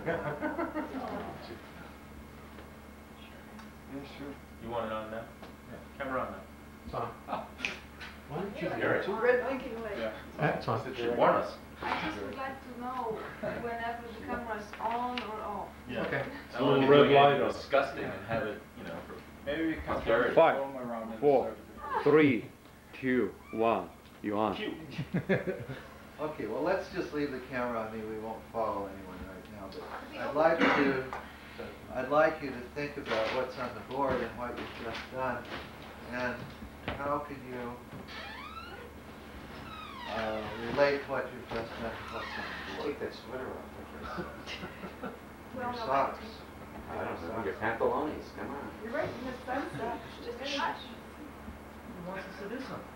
Yeah, sure. You want it on now? Yeah. Camera on now. It's on. Why don't you Hear it? Red blinking light. Yeah. That's on. It should warn us. I just would like to know whenever the camera is on or off. Yeah. Okay. I don't want to Little be red doing light anything on. disgusting and have it, you know, for Maybe we can Posterity. throw 5, them around and 4, start 3, 2, 1. You on? cute. Okay, well, let's just leave the camera on me. We won't follow anyone right now. But I'd like you to think about what's on the board and what you've just done, and how can you relate what you've just done to what's on the board. Take that sweater off. Your socks. I don't know. Your pantalones. Come on. You're right, in the sunset. Just hush. Who wants us to do something?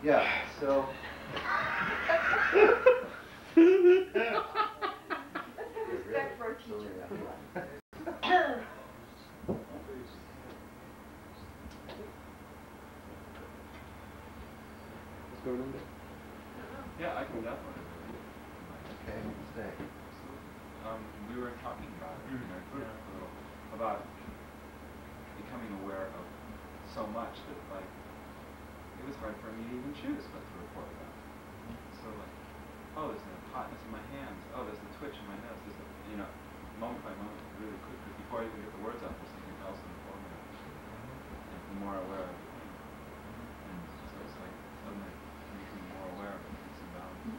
Yeah, so Respect for our teacher. What's going on there? Yeah, I can definitely. okay, stay. We were talking about it in our group a little, about becoming aware of so much that, like, it was hard for me to even choose what to report about. So, like, oh, there's the hotness in my hands. Oh, there's the twitch in my nose. There's the, you know, moment by moment, really quick. Because before I even get the words out, there's something else in the formula. And the more aware of it. And so it's like suddenly I'm becoming more aware of it. It's invaluable.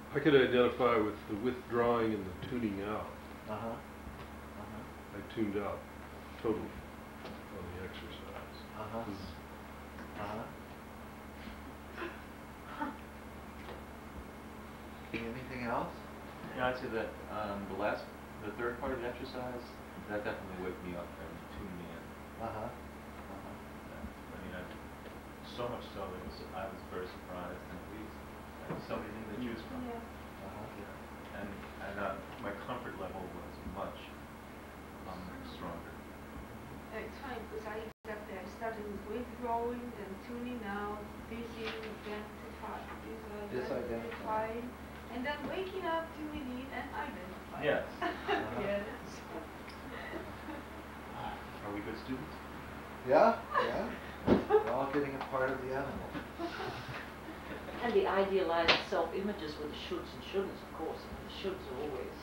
I could identify with the withdrawing and the tuning out. I tuned out totally on the exercise. Anything else? Yeah, I'd say that the third part of the exercise, that definitely woke me up and tuned me in. I mean, so much so that I was very surprised and pleased. I had so many things to choose from. Yeah. And my comfort level was much stronger. It's funny because I got there. I started with withdrawing, then tuning out, busy, identifying, and then waking up, tuning in, and identifying. Yes. Yes. Are we good students? Yeah, yeah. We're all getting a part of the animal. And the idealized self-images with the shoulds and shouldn'ts, of course. I mean, the shoulds are always,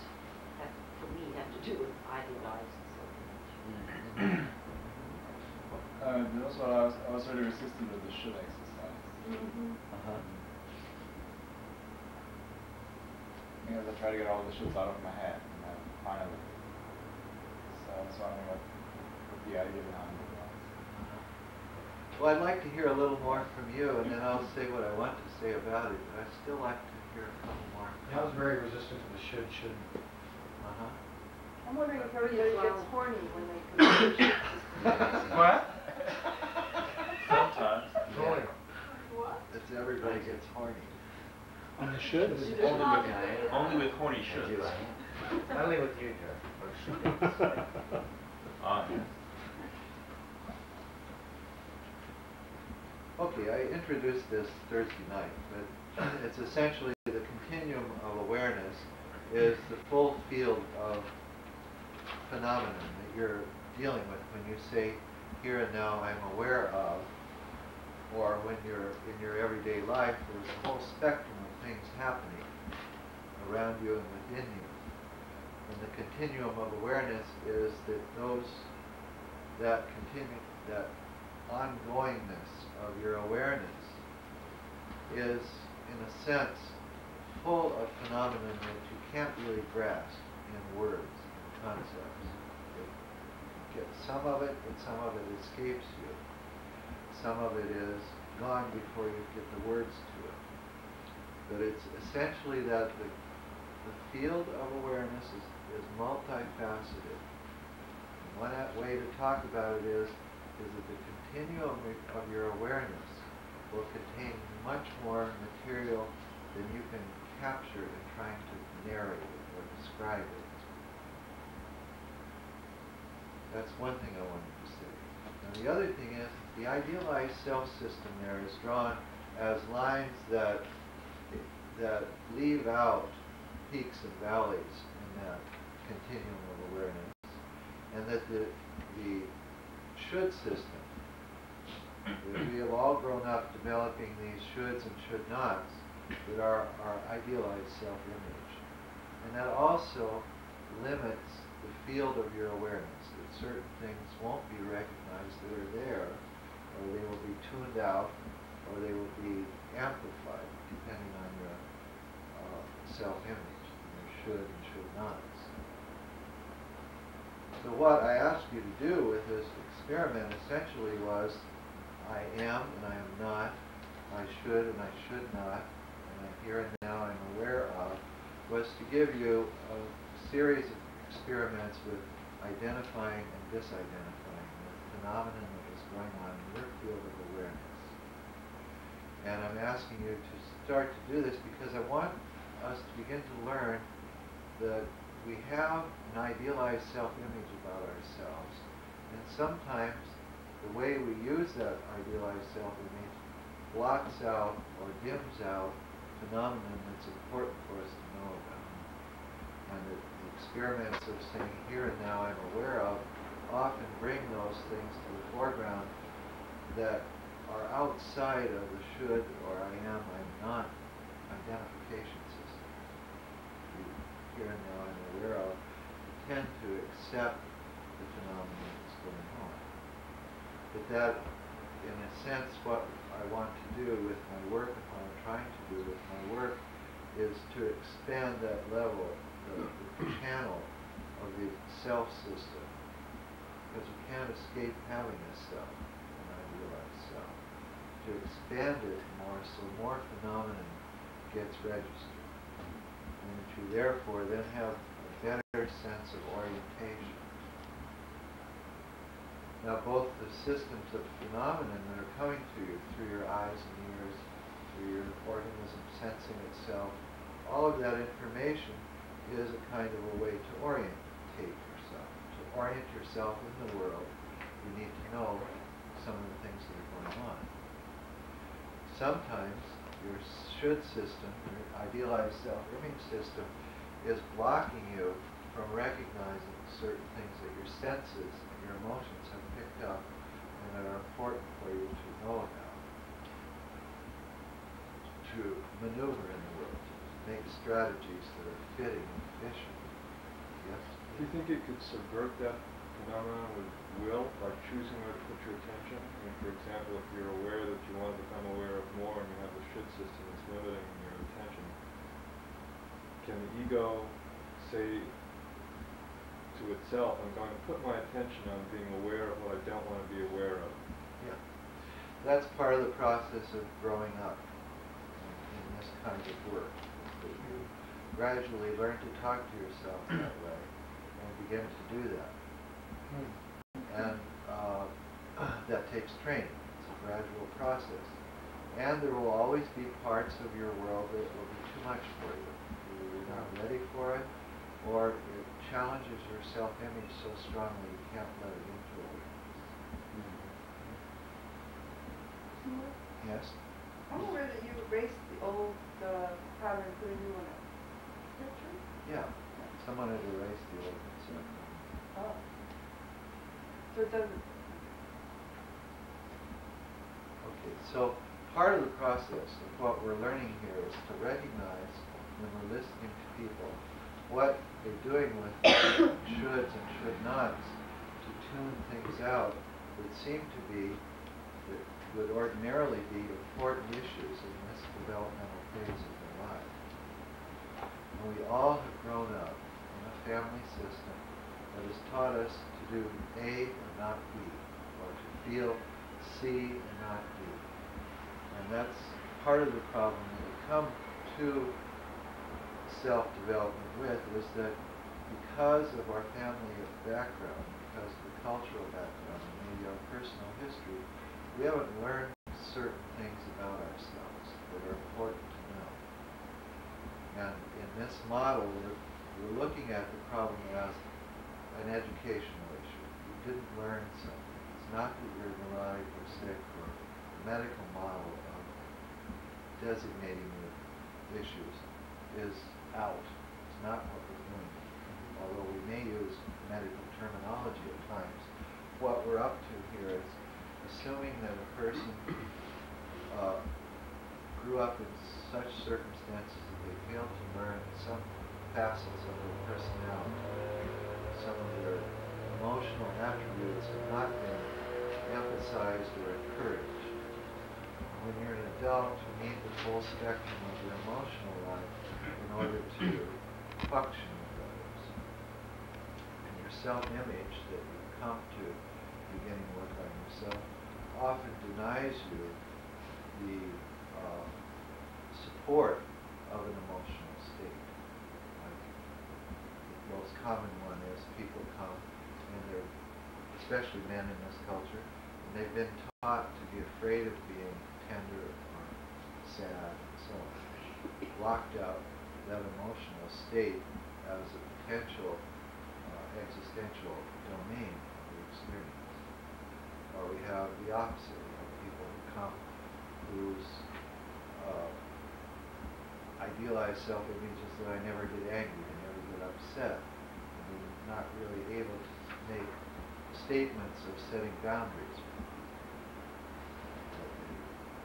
for me, have to do with idealized self-image. That's what I was really resistant to the should exercise. Because I try to get all the shoulds out of my head, and then finally. So I was wondering what the idea behind it was. Well, I'd like to hear a little more from you, and then I'll say what I want to say about it, but I'd still like to hear a couple more. I was very resistant to the shouldn't. I'm wondering if everybody gets horny when they come to What? Sometimes. Yeah. What? It's everybody gets horny. On the should? Only with horny shoulds. Only with you, Joe. Okay, I introduced this Thursday night, but it's essentially the continuum of awareness is the full field of phenomenon that you're dealing with when you say, here and now I'm aware of, or when you're in your everyday life, there's a whole spectrum of things happening around you and within you. And the continuum of awareness is that that ongoingness of your awareness is, in a sense, full of phenomenon that you can't really grasp in words and concepts. You get some of it, but some of it escapes you. Some of it is gone before you get the words to it. But it's essentially that the field of awareness is multifaceted. And one way to talk about it is that the continuum of your awareness will contain much more material than you can capture in trying to narrate it or describe it. That's one thing I wanted to say. Now the other thing is, the idealized self system there is drawn as lines that that leave out peaks and valleys in that continuum of awareness, and that the should system, that we have all grown up developing these shoulds and should nots that are our idealized self-image. And that also limits the field of your awareness, that certain things won't be recognized that are there, or they will be tuned out, or they will be amplified, depending on your self-image, your should and should nots. So what I asked you to do with this experiment essentially was, I am and I am not, I should and I should not, and I here and now I'm aware of, was to give you a series of experiments with identifying and disidentifying the phenomenon that was going on in your field of awareness. And I'm asking you to start to do this because I want us to begin to learn that we have an idealized self-image about ourselves, and sometimes the way we use that idealized self-image blocks out or dims out phenomenon that's important for us to know about. And the experiments of saying here and now I'm aware of often bring those things to the foreground that are outside of the should or I am, I'm not identification system. Here and now I'm aware of tend to accept the phenomenon that's going on. But that, in a sense, what I want to do with my work, and what I'm trying to do with my work, is to expand that level, the channel of the self system. Because we can't escape having a self, an idealized self. To expand it more, so more phenomenon gets registered. And that you therefore then have a better sense of orientation. Now both the systems of phenomenon that are coming to you through your eyes and ears, through your organism sensing itself, all of that information is a kind of a way to orientate yourself. To orient yourself in the world, you need to know some of the things that are going on. Sometimes your should system, your idealized self-image system, is blocking you from recognizing certain things that your senses and your emotions have picked up and that are important for you to know about, to maneuver in the world, to make strategies that are fitting and efficient. Yes? Do you think it could subvert that phenomenon with will by choosing where to put your attention? I mean, for example, if you're aware that you want to become aware of more and you have a should system that's limiting your attention, can the ego say to itself, I'm going to put my attention on being aware of what I don't want to be aware of? Yeah. That's part of the process of growing up in this kind of work. That you gradually learn to talk to yourself that way and begin to do that. And that takes training. It's a gradual process. And there will always be parts of your world that will be too much for you. Either you're not ready for it, or it challenges your self-image so strongly you can't let it into awareness. Yes? I'm aware that you erased the old pattern and put a new one up. Is that true? Yeah. Someone had erased the old concept. Oh. So it doesn't. Okay, so part of the process of what we're learning here is to recognize when we're listening to people what they're doing with shoulds and should nots to tune things out that seem to be, that would ordinarily be important issues in this developmental phase of their life. And we all have grown up in a family system that has taught us to do A and not B, or to feel C and not D. And that's part of the problem that we come to self-development with, is that because of our family background, because of the cultural background, and maybe our personal history, we haven't learned certain things about ourselves that are important to know. And in this model, we're looking at the problem as an educational issue. You didn't learn something. It's not that you're neurotic or sick or a medical model of designating the issues is out. It's not what we're doing. Although we may use medical terminology at times, what we're up to here is assuming that a person grew up in such circumstances that they failed to learn some facets of their personality. Some of their emotional attributes have not been emphasized or encouraged. When you're an adult, you need the full spectrum of your emotional life in order to function with others. And your self-image that you come to beginning work on yourself often denies you the support of an emotional state. Like the most common one is people come and they're, especially men in this culture, and they've been taught to be afraid of being tender or sad and so on. Locked out that emotional state as a potential existential domain of the experience. Or we have the opposite. We have people who come whose idealized self-image is that I never get angry, I never get upset. And they're not really able to make statements of setting boundaries. That they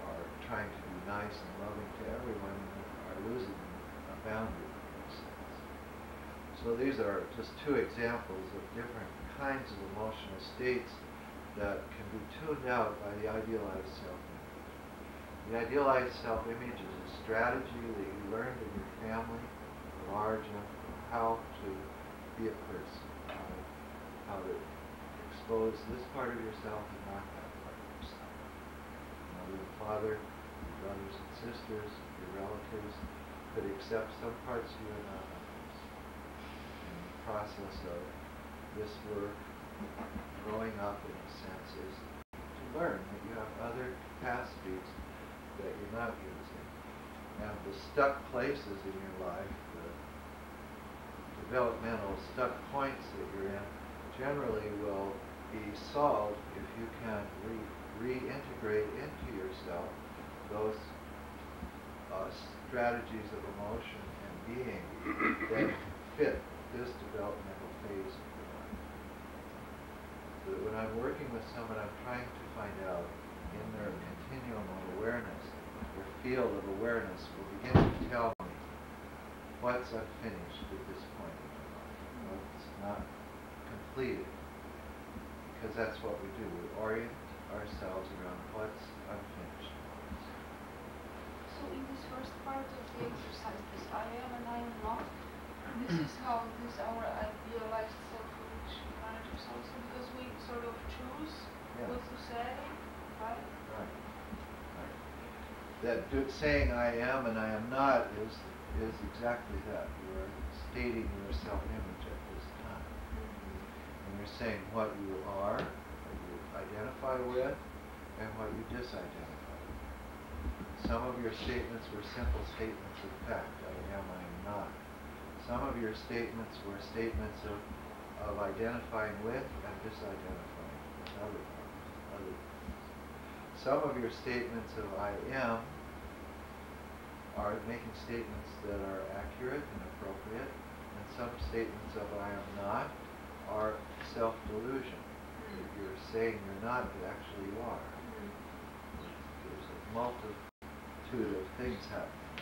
are trying to be nice and loving to everyone and are losing a boundary in a sense. So these are just two examples of different kinds of emotional states that can be tuned out by the idealized self-image. The idealized self-image is a strategy that you learned in your family of origin of how to be a person, how to expose this part of yourself and not that part of yourself. Mother and father, your brothers and sisters, your relatives could accept some parts of you and not others. And the process of this work, growing up in a sense, is to learn that you have other capacities that you're not using. And the stuck places in your life, the developmental stuck points that you're in, generally will be solved if you can reintegrate into yourself those strategies of emotion and being that fit this developmental phase of your life. So that when I'm working with someone, I'm trying to find out in their continuum of awareness, their field of awareness will begin to tell me what's unfinished at this point in my life, what's not completed. Because that's what we do. We orient ourselves around what's unfinished. So in this first part of the exercise, this I am and I am not, this is how this our idealized self-image manages also, because we sort of choose what to say, right? Right. That saying I am and I am not is exactly that. You are stating your self-image at this time. And you're saying what you are, what you identify with, and what you disidentify with. Some of your statements were simple statements of fact. I am, I am not. Some of your statements were statements of identifying with and disidentifying with other things. Some of your statements of I am are making statements that are accurate and appropriate, and some statements of I am not are self-delusion. That you're saying you're not, but actually you are. There's a multitude of things happening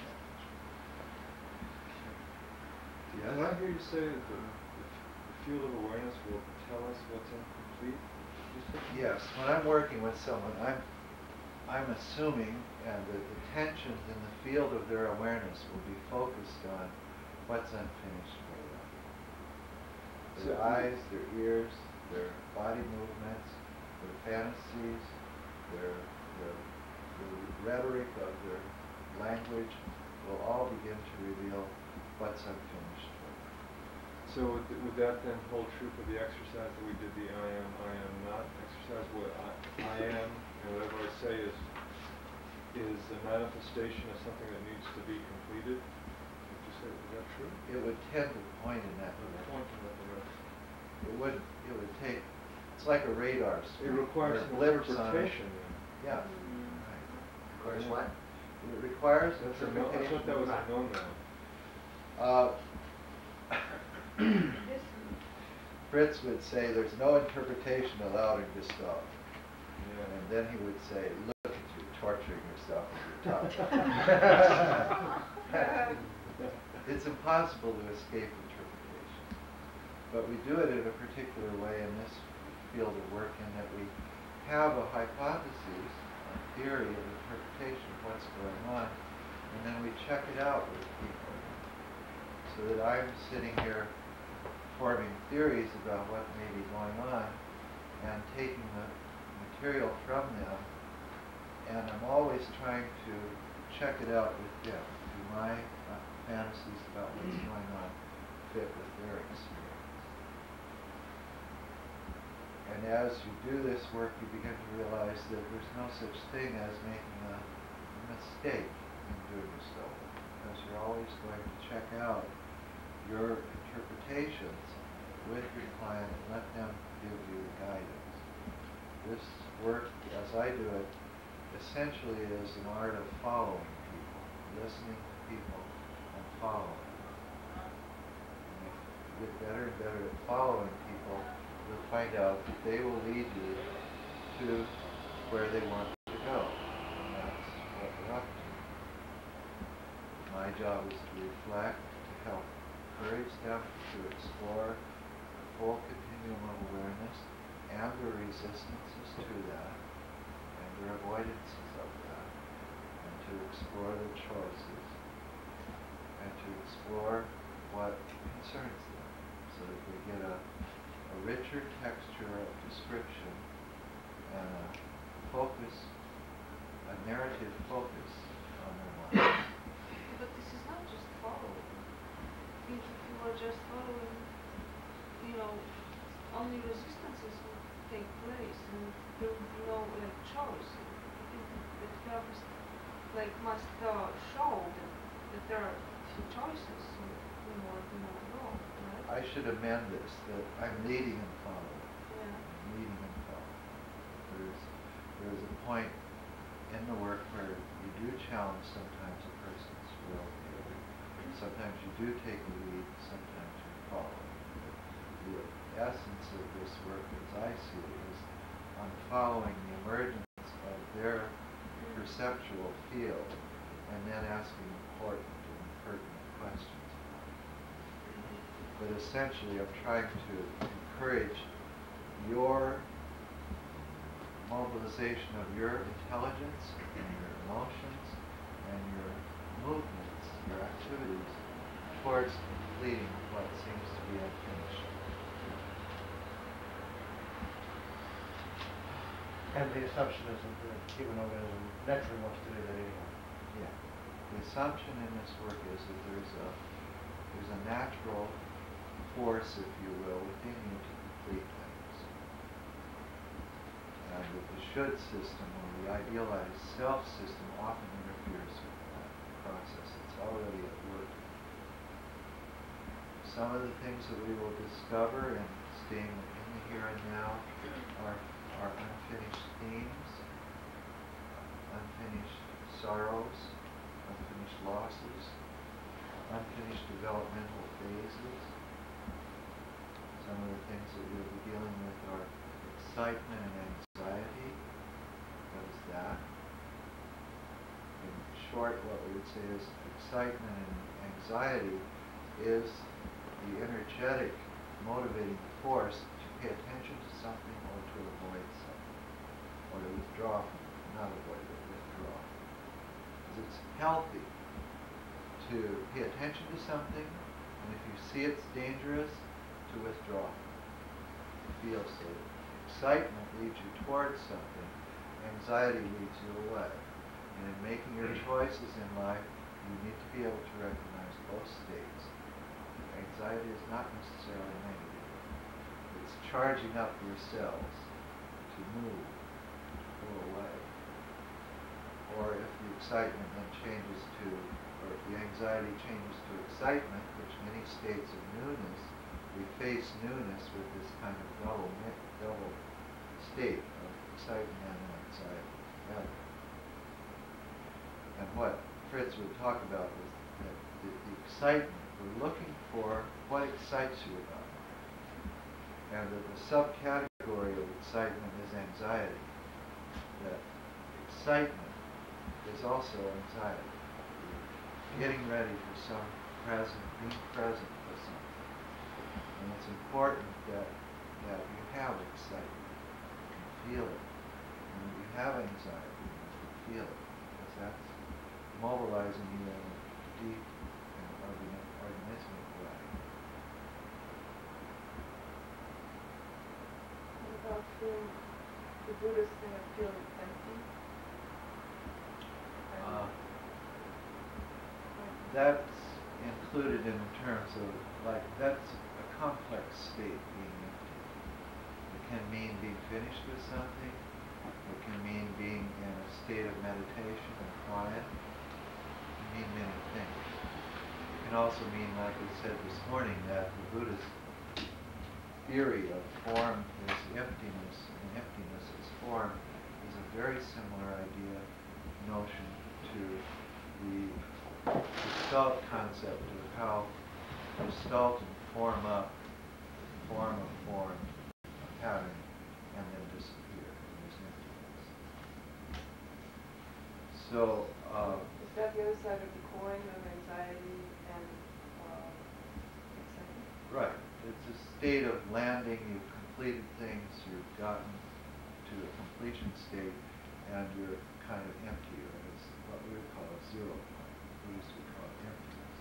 there. Did I hear you say that the field of awareness will tell us what's incomplete? Yes, when I'm working with someone, I'm assuming that the tensions in the field of their awareness will be focused on what's unfinished for them. Their eyes, their ears, their body movements, their fantasies, the rhetoric of their language will all begin to reveal what's unfinished for them. So would that then hold true for the exercise that we did, the I am not exercise, where I am, and whatever I say is a manifestation of something that needs to be completed? Would you say, is that true? It would tend to point in that direction. Point in that direction. It would take, it's like a radar screen. It requires some blips on it. interpretation then. Yeah. Of course, what? It requires That's a no, I thought that was a no-no. This, Fritz would say there's no interpretation allowed in Gestalt. Yeah. And then he would say, look at you torturing yourself with your tongue. It's impossible to escape interpretation. But we do it in a particular way in this field of work in that we have a hypothesis, a theory of interpretation of what's going on, and then we check it out with people. So that I'm sitting here forming theories about what may be going on and taking the material from them, and I'm always trying to check it out with them. Do my fantasies about what's going on fit with their experience? And as you do this work, you begin to realize that there's no such thing as making a mistake in doing so, because you're always going to check out your interpretations with your client and let them give you guidance. This work, as I do it, essentially is an art of following people, listening to people and following. And if you get better and better at following people, you'll find out that they will lead you to where they want you to go. And that's what we're up to. My job is to reflect, to help encourage them to explore the full continuum of awareness and the resistances to that and their avoidances of that, and to explore the choices and to explore what concerns them so that they get a richer texture of description and a focus, a narrative focus on their mind. but this is not just following. If you are just following, only resistances will take place and there will be no choice. I think that therapist must show that there are few choices in order to know, right? I should amend this, that I'm leading and following. Yeah. I'm leading and following. There's a point in the work where you do challenge sometimes a person's will. Sometimes you do take the lead, sometimes you follow. The essence of this work, as I see it, is on following the emergence of their perceptual field and then asking important and pertinent questions. But essentially, I'm trying to encourage your mobilization of your intelligence and your emotions and your movements, your activities, towards completing what seems to be unfinished. And the assumption is that the human organism naturally wants to do that anyway. Yeah. The assumption in this work is that there's a natural force, if you will, within you to complete things. And that the should system, or the idealized self system, often interferes with that process. It's already at work. Some of the things that we will discover in staying in the here and now are unfinished themes, unfinished sorrows, unfinished losses, unfinished developmental phases. Some of the things that we'll be dealing with are excitement and anxiety. What is that? In short, what we would say is excitement and anxiety is the energetic motivating force to pay attention to something or to avoid something, or to withdraw from it, not avoid it, withdraw. Because it's healthy to pay attention to something, and if you see it's dangerous, to withdraw. Feel safe. Excitement leads you towards something, anxiety leads you away. And in making your choices in life, you need to be able to recognize both states. Anxiety is not necessarily negative. It's charging up your cells to move, to go away. Or if the excitement then changes to, or if the anxiety changes to excitement, which many states of newness, we face newness with this kind of double state of excitement and anxiety together. And what Fritz would talk about was that the excitement, we're looking for what excites you about it. And that the subcategory of excitement is anxiety. That excitement is also anxiety. You're getting ready for some present, being present with something. And it's important that you have excitement. You can feel it. And when you have anxiety, you can feel it. Because that's mobilizing you in a deep and organismic way. What about the Buddhist thing of feeling empty? That's included in terms of, like, that's a complex state, being empty. It can mean being finished with something. It can mean being in a state of meditation and quiet. It can mean many things. It can also mean, like we said this morning, that the Buddhist theory of form is emptiness, and emptiness is form, is a very similar idea, notion to the Gestalt concept of how Gestalt and form up, form a form, a pattern, and then disappear. There's emptiness. So, is that the other side of the coin of anxiety and excitement? right. It's a state of landing. You've completed things. You've gotten to a completion state, and you're kind of empty. Or it's what we would call a zero point. Buddhists would call it emptiness.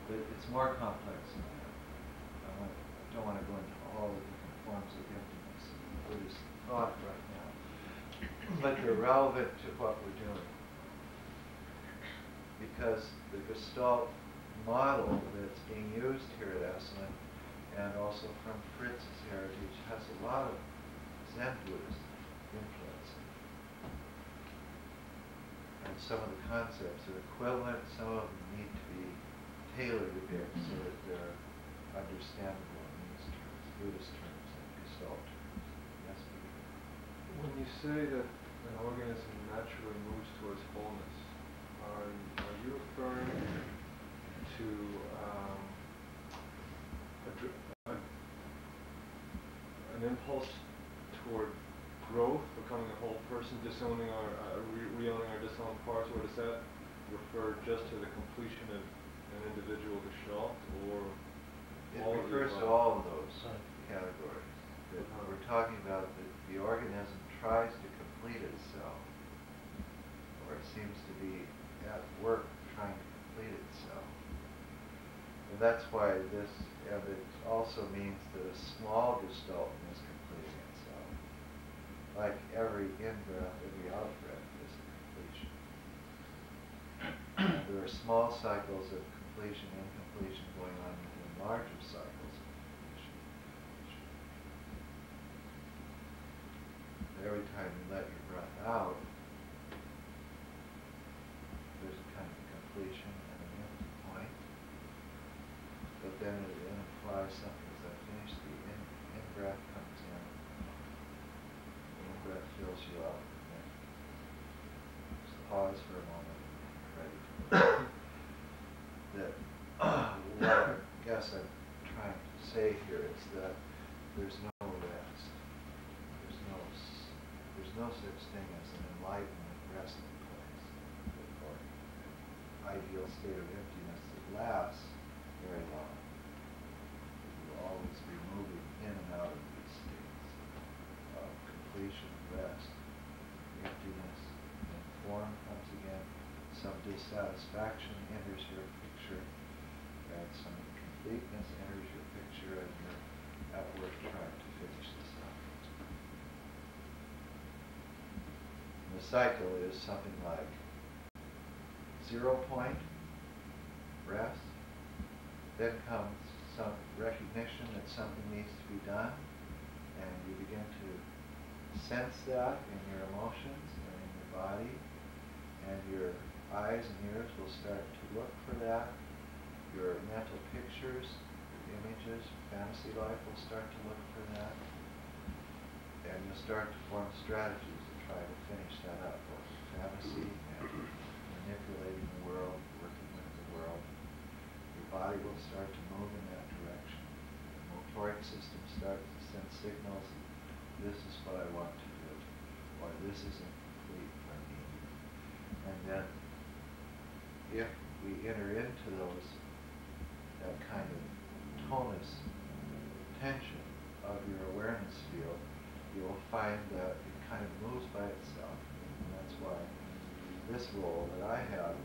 But it's more complex than that. I don't want to go into all the different forms of emptiness in Buddhist thought right now. But they're relevant to what we're doing. Because the Gestalt model that's being used here at Esalen, and also from Fritz's heritage, has a lot of Zen Buddhist influence. And some of the concepts are equivalent, some of them need to be tailored a bit so that they're understandable in these terms, Buddhist terms and Gestalt terms. Yes, Peter? When you say that an organism naturally moves towards wholeness, are you referring to an impulse toward growth, becoming a whole person, disowning re-owning our disowned parts, or does that refer just to the completion of an individual gestalt, or It all refers of to all of those categories. That we're talking about that the organism tries to complete itself, or it seems to be at work trying to complete itself. And that's why this, and it also means that a small gestalt is completing itself. Like every in-breath, every out-breath is a completion. And there are small cycles of completion and incompletion going on within larger cycles of completion. Every time you let your breath out, there's a kind of completion and an empty point. But then it implies something as I finish, the in-breath comes in, the in-breath fills you up, and then just pause for a moment, ready to move. That what I guess I'm trying to say here is that there's no rest. There's no such thing as an enlightenment resting place, or an ideal state of emptiness that lasts very long. You will always be moving in and out of these states of completion, rest, emptiness, and form comes again. Some dissatisfaction enters your picture, and some completeness enters your picture, and you're at work trying to finish this up. And the cycle is something like 0 point, rest, then comes some recognition that something needs to be done, and you begin to sense that in your emotions and in your body, and your eyes and ears will start to look for that. Your mental pictures, your images, fantasy life will start to look for that, and you'll start to form strategies to try to finish that up, both fantasy and manipulating the world, working with the world. Your body will start to move in that direction. The motoric system starts to send signals, this is what I want to do, or this isn't complete for me. And then if we enter into those, that kind of tonus tension of your awareness field, you will find that it kind of moves by itself. And that's why this role that I have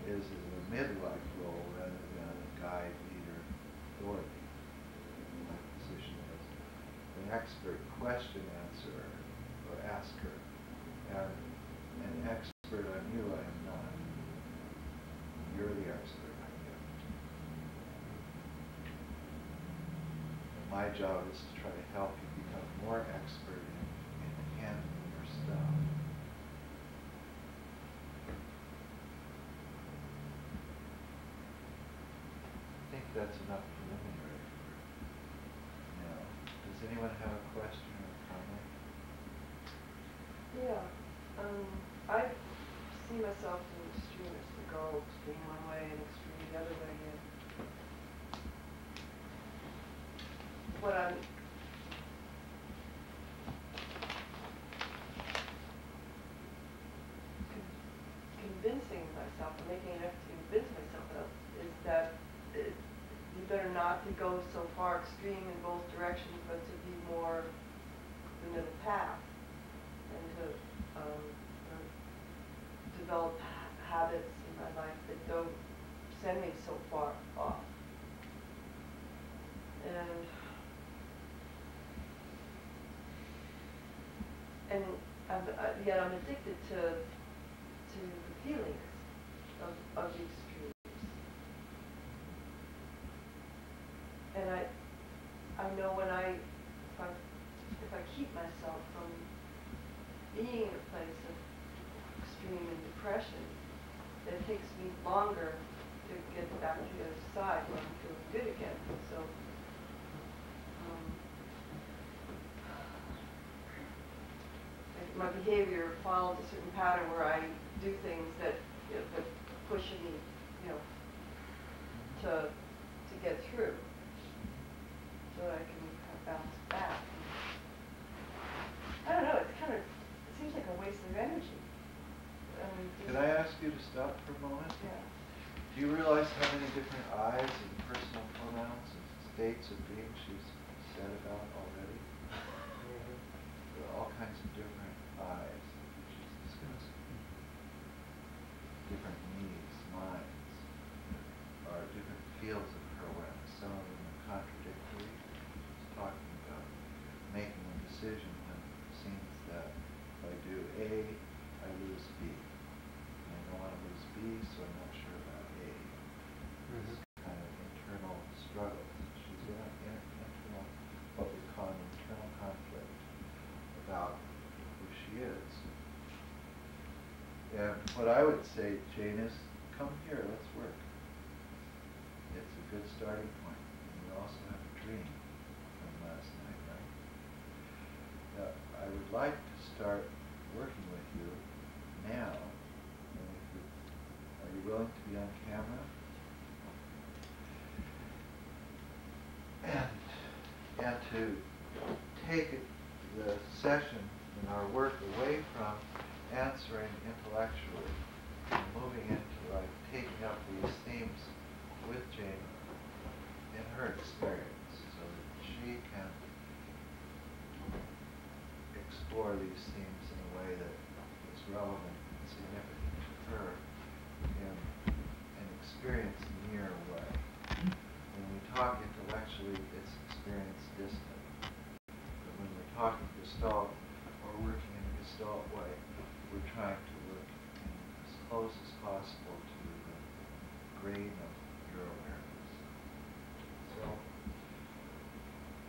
is a midlife role rather than a guide, leader, authority. My position is an expert question answerer or asker, and an expert on you I am not. You're the expert on you. And my job is to try to help you become more expert in handling your stuff. I think that's enough preliminary for now. Does anyone have a question or a comment? Yeah, I see myself in extremes, to go extreme one way and extreme the other way. And what I'm convincing myself, or making an effort to convince myself of, is that you better not to go so far extreme in both directions, but to be more the middle path, and to develop habits in my life that don't send me so far off. And yet I'm addicted to the feelings of the extremes. And I know when if I keep myself from being in a place of extreme depression, it takes me longer to get back to the other side when I'm feeling good again. So my behavior follows a certain pattern where I do things that push me, to get through, so that I can kind of bounce back. I don't know. It seems like a waste of energy. Can I ask you to stop for a moment? Yeah. Do you realize how many different I's and personal pronouns and states of being she's said about already? There are all kinds of different I's she's discussed. Different needs, minds, or different fields of her awareness. Some of them are contradictory. She's talking about making a decision when it seems that if I do A, I lose B. I don't want to lose B, so I'm not sure about A. This kind of internal struggles. She's in an internal, what we call an internal conflict about who she is. And what I would say, Jane, is come here, let's work. It's a good starting point. And you also have a dream from last night, right? I would like to start working with you now. Are you willing to be on camera? And to take the session and our work away from answering intellectually and moving into taking up these themes with Jane in her experience, so that she can explore these themes in a way that is relevant and significant to her in an experience near way. When we talk intellectually, it's experience distant. But when we're talking Gestalt or working in a Gestalt way, we're trying to work in as close as possible to the grain of your awareness. So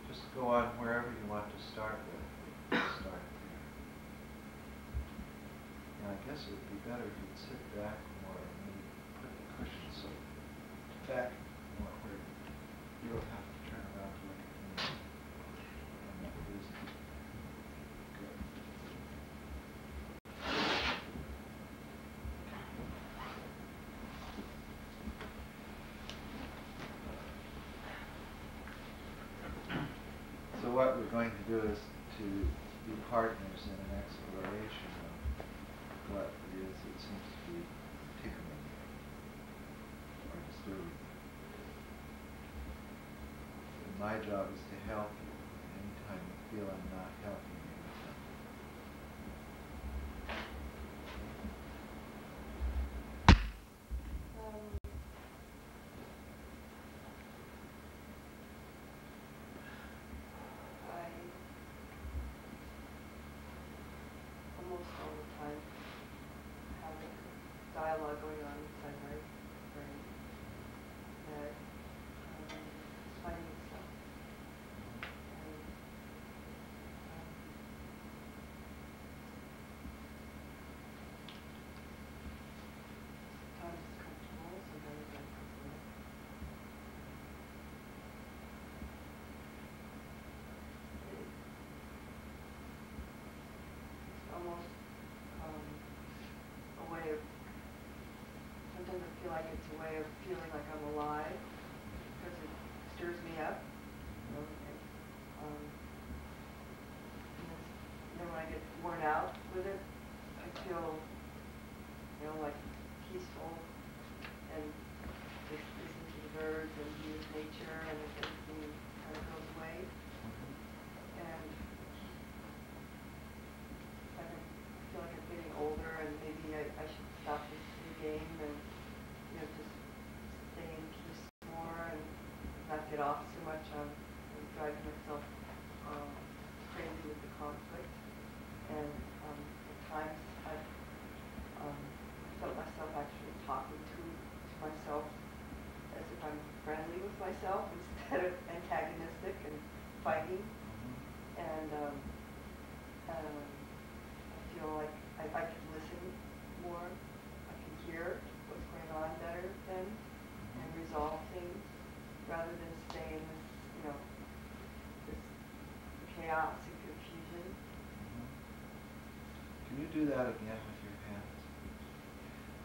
just go on wherever you want to start with. Start there. And I guess it would be better if you'd sit back more and maybe put the cushion so back more where you don't have to turn around to look at me. And that is good. partners in an exploration of what it is that seems to be tickling you or disturbing you. And my job is to help you anytime you feel I'm not helping you with something. I almost all the time have a dialogue going on inside my brain that is finding itself. And sometimes it's comfortable, sometimes it's uncomfortable. It's almost a way of, sometimes I feel like it's a way of feeling like I'm alive, because it stirs me up, you know, and then when I get worn out with it, I feel, you know, like peaceful, and just listen to the birds and be with nature, and everything kind of goes away. And I feel like I'm getting older, and maybe I should stop this new game and, you know, just stay in peace more and not get off so much on driving myself crazy with the conflict. And at times I've felt myself actually talking to myself as if I'm friendly with myself instead of antagonistic and fighting. And I feel like I can listen more, I can hear what's going on better then, and resolve things, rather than stay in this, you know, this chaos and confusion. Can you do that again with your hands?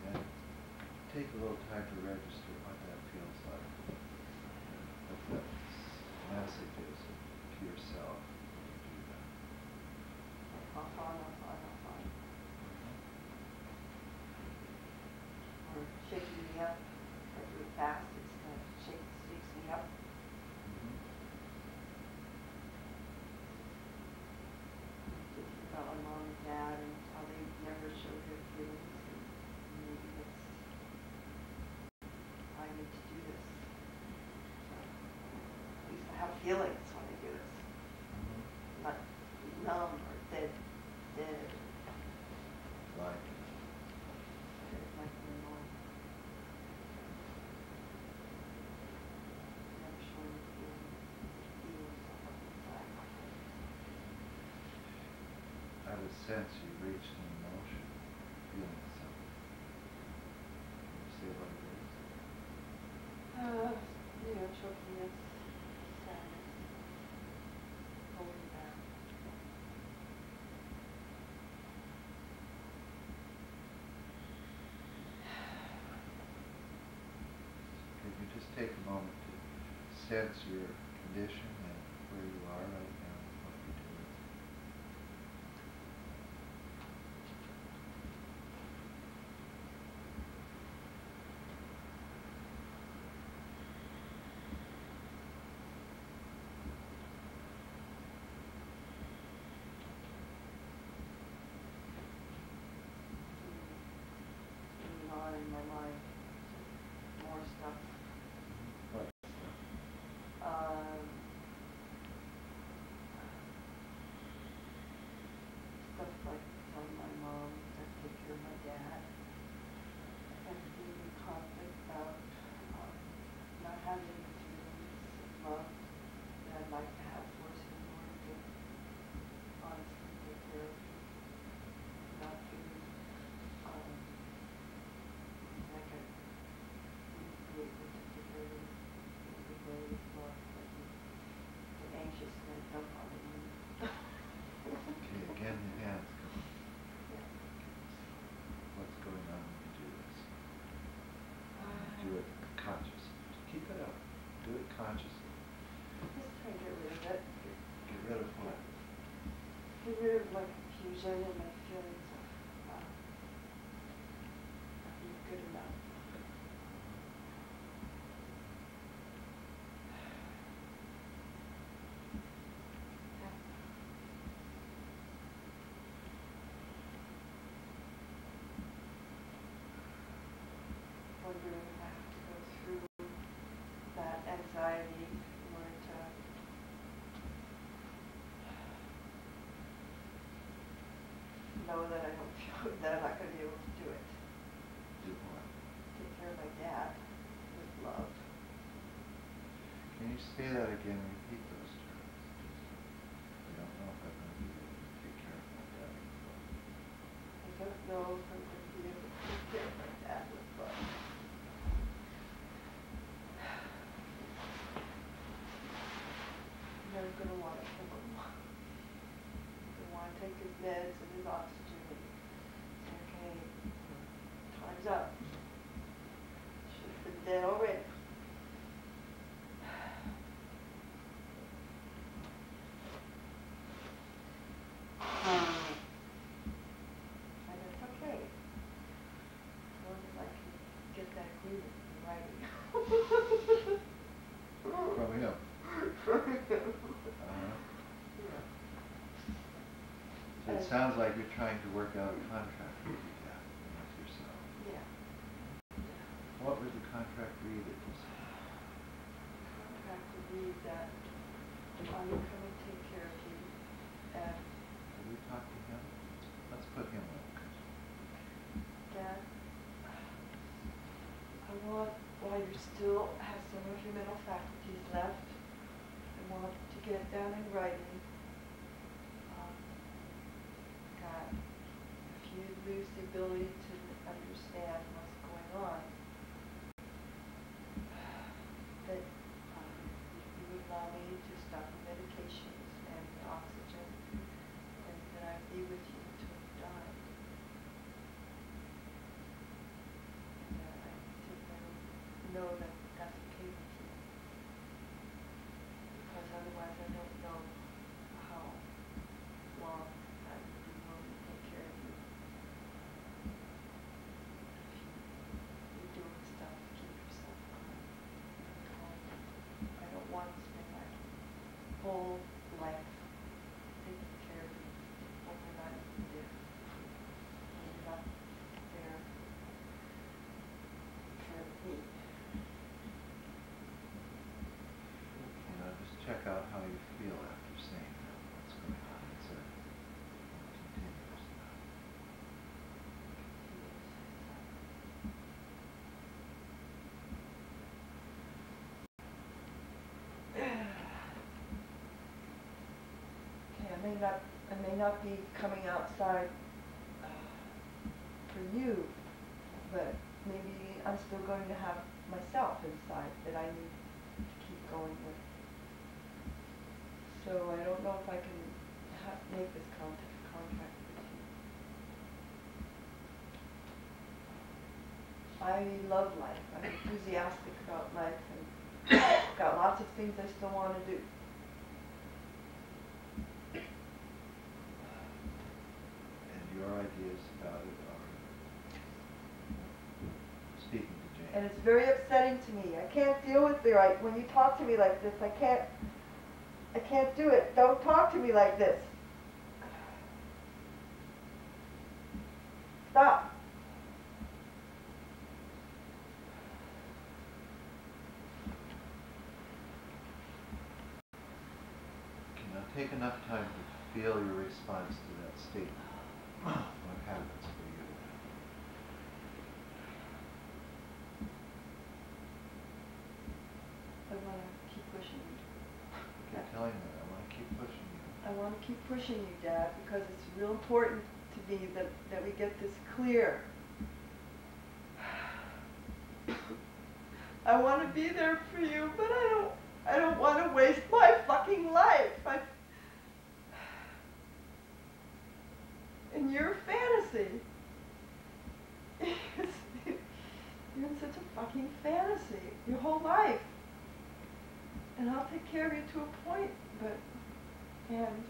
And take a little time to register what that feels like. What that message is to yourself when you do that. Off on, off on, off on. Or shaking me up. If I do it fast, it's kind of shakes me up. Thinking about my mom and dad and how they never showed their feelings, and maybe it's, I need to do this. So, at least I have feelings when I do this. I'm not numb or dead. Like Like my mom. Never showing feelings up inside. I have a sense you reached an emotion, feeling something. Can you say what it is? You know, chokiness, sadness, holding back. Could you just take a moment to sense your condition and where you are right now and what you're doing? Going on in my mind, more stuff. What? Stuff like telling my mom to take care of my dad, and being in conflict about not having the feelings of love that I'd like to have for Seymour, to honestly take care of him, not feeling like I need to be able to take care of him in a good way with love, like get anxious and then dump on him. Okay, again the hands come on. Yeah. What's going my confusion and my feelings of not being good enough. Wondering if I have to go through that anxiety in order to know that I don't feel that I'm not going to be able to do it. Do what? Take care of my dad with love. Can you say that again? Repeat those terms. I don't know if I'm going to be able to take care of my dad with love. I don't know if I'm going to be able to take care of my dad with love. I'm going to want to kill him. I'm going to want to take his meds and his oxygen and say, okay, time's up. Should have been dead already. And it's okay. As long as I can get that agreement in writing. From him. From him. Yeah. So it sounds like you're trying to work out a contract with your dad and with yourself. Yeah. What would the contract read at this point? The contract would read that I will come and take care of you and Have we talked to him? Let's put him on. Dad, I want, while you still have some of your mental faculties left, I want to get down in writing that if you lose the ability to understand what's going on, that you would allow me to stop the medications and the oxygen, and that I'd be with you until you die. And that I know that that's okay with you. Because otherwise I don't know how long I would be willing to take care of you. If you're doing stuff to keep yourself calm. I don't want to spend my whole life taking care of you when you're not even there. When you're not there for me. You know, just check out how you feel after saying that. What's going on inside? Continuous now. Okay, I may not be coming outside for you, but maybe I'm still going to have myself inside that I need to keep going with. So I don't know if I can make this contract with you. I love life. I'm enthusiastic about life and got lots of things I still want to do. And your ideas about it are speaking to Jane. And it's very upsetting to me. I can't deal with it. When you talk to me like this, I can't do it. Don't talk to me like this. Stop. Okay, now take enough time to feel your response to that statement. What happens for you? I want to keep pushing you. Keep telling me. I want to keep pushing you. I want to keep pushing you, Dad, because it's real important to me that we get this clear. I want to be there for you, but I don't want to waste my fucking life. In your fantasy. You're in such a fucking fantasy your whole life. And I'll take care of you to a point, but, and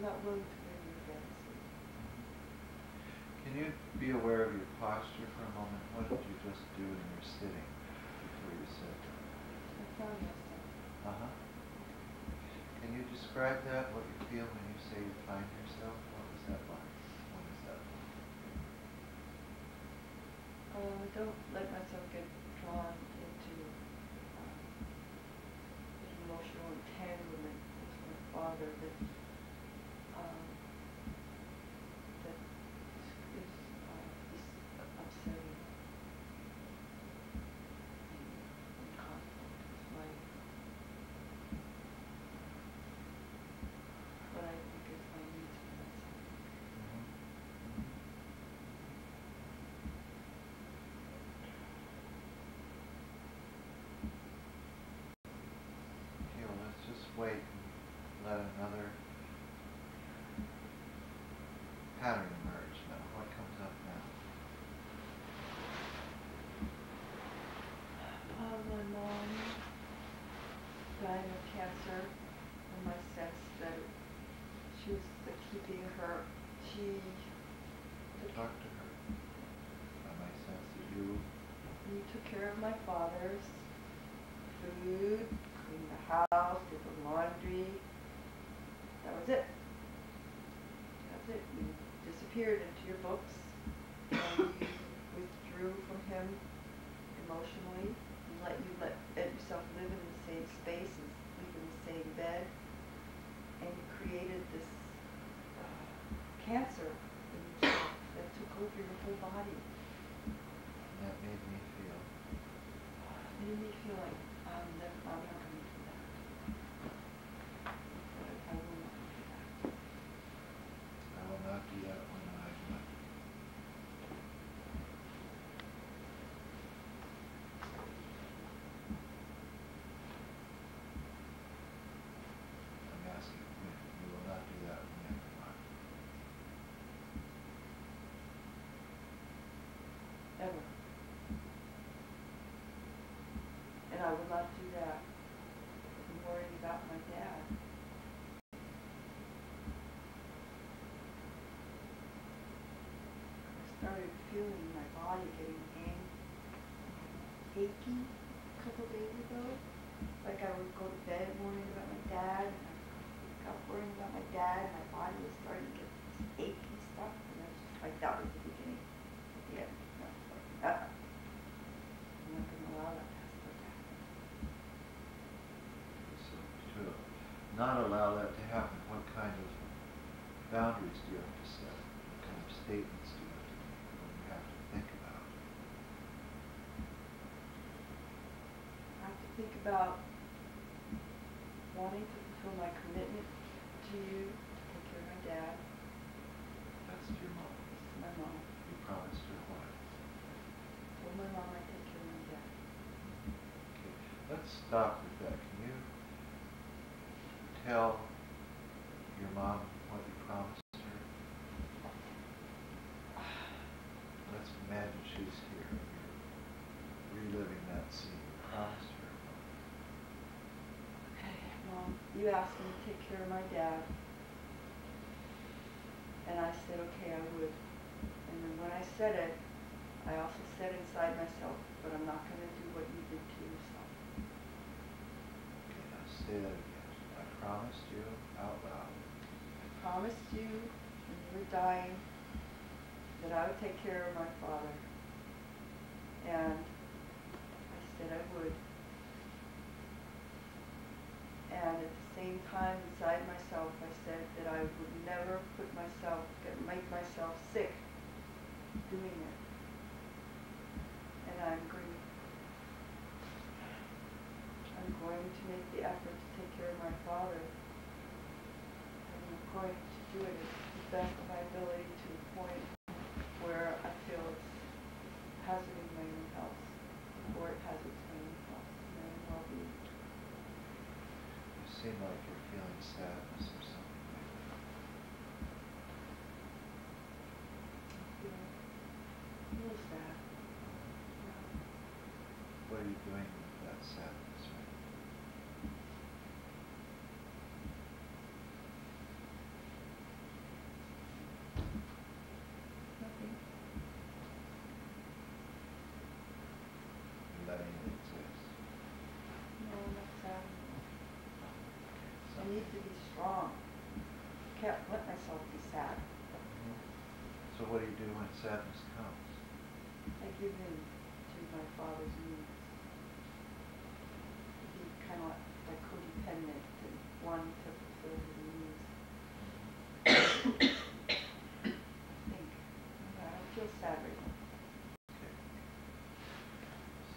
not willing to live your fantasy. Can you be aware of your posture for a moment? What did you just do when you were sitting before you sit? I found myself. Uh-huh. Can you describe that, what you feel when you say you find yourself? What was that like? What is that like? Don't let myself get drawn into an emotional entanglement with my father that is upsetting and conflict with what I think is my needs for myself. Okay, well, let's just wait and let another pattern emerge now. What comes up now? My mom dying of cancer, and my sense that she was keeping her, Talk to her. By my sense that you took care of my father's food, cleaned the house, did the laundry. That was it. That's it. You disappeared into your books, and you withdrew from him emotionally. You let yourself live in the same space and sleep in the same bed, and you created this cancer in yourself that took over your whole body. that made me feel. It made me feel like I'm not going to do that. I will not do that. I will not do that when I'm asking when. You will not do that when I'm not. Ever. And I will not do that in worrying about my dad. I started feeling my body getting achy a couple days ago. Like I would go to bed worrying about my dad, and I wake up worrying about my dad, and my body was starting to get this achy stuff, and I was just like, that was the beginning of the end. No, I'm not going to allow that to happen. So to not allow that to happen, what kind of boundaries do you have to set? What kind of statements do you have to make? What do you have to think about? I have to think about wanting to fulfill my commitment to you, to take care of my dad. That's to your mom. This is my mom. You promised her what? I told my mom I'd take care of my dad. Okay, let's stop with that. Can you tell your mom what you promised her? Let's imagine she's here. You're reliving that scene. You promised her what? Okay, Mom, you asked me to take care of my dad. And I said, okay, I would. And then when I said it, I also said inside myself, but I'm not going to do what you did to yourself. Okay, now say that again. I promised you out loud. I promised you when you were dying that I would take care of my father. And I said I would. And at the same time, inside myself, I said that I would never make myself sick doing it. And I'm going to make the effort to take care of my father. And I'm going to do it to the best of my ability to the point where I feel it's hazarding my own health, or it hazards my own health and my own well-being. You seem like you're feeling sadness or something like that. A little sad. Yeah. What are you doing with that sadness right now? strong. Can't let myself be sad. So what do you do when sadness comes? I give in to my father's needs. He kind of like codependent and wanting to fulfill his needs. I think. I don't feel sad right now. Okay.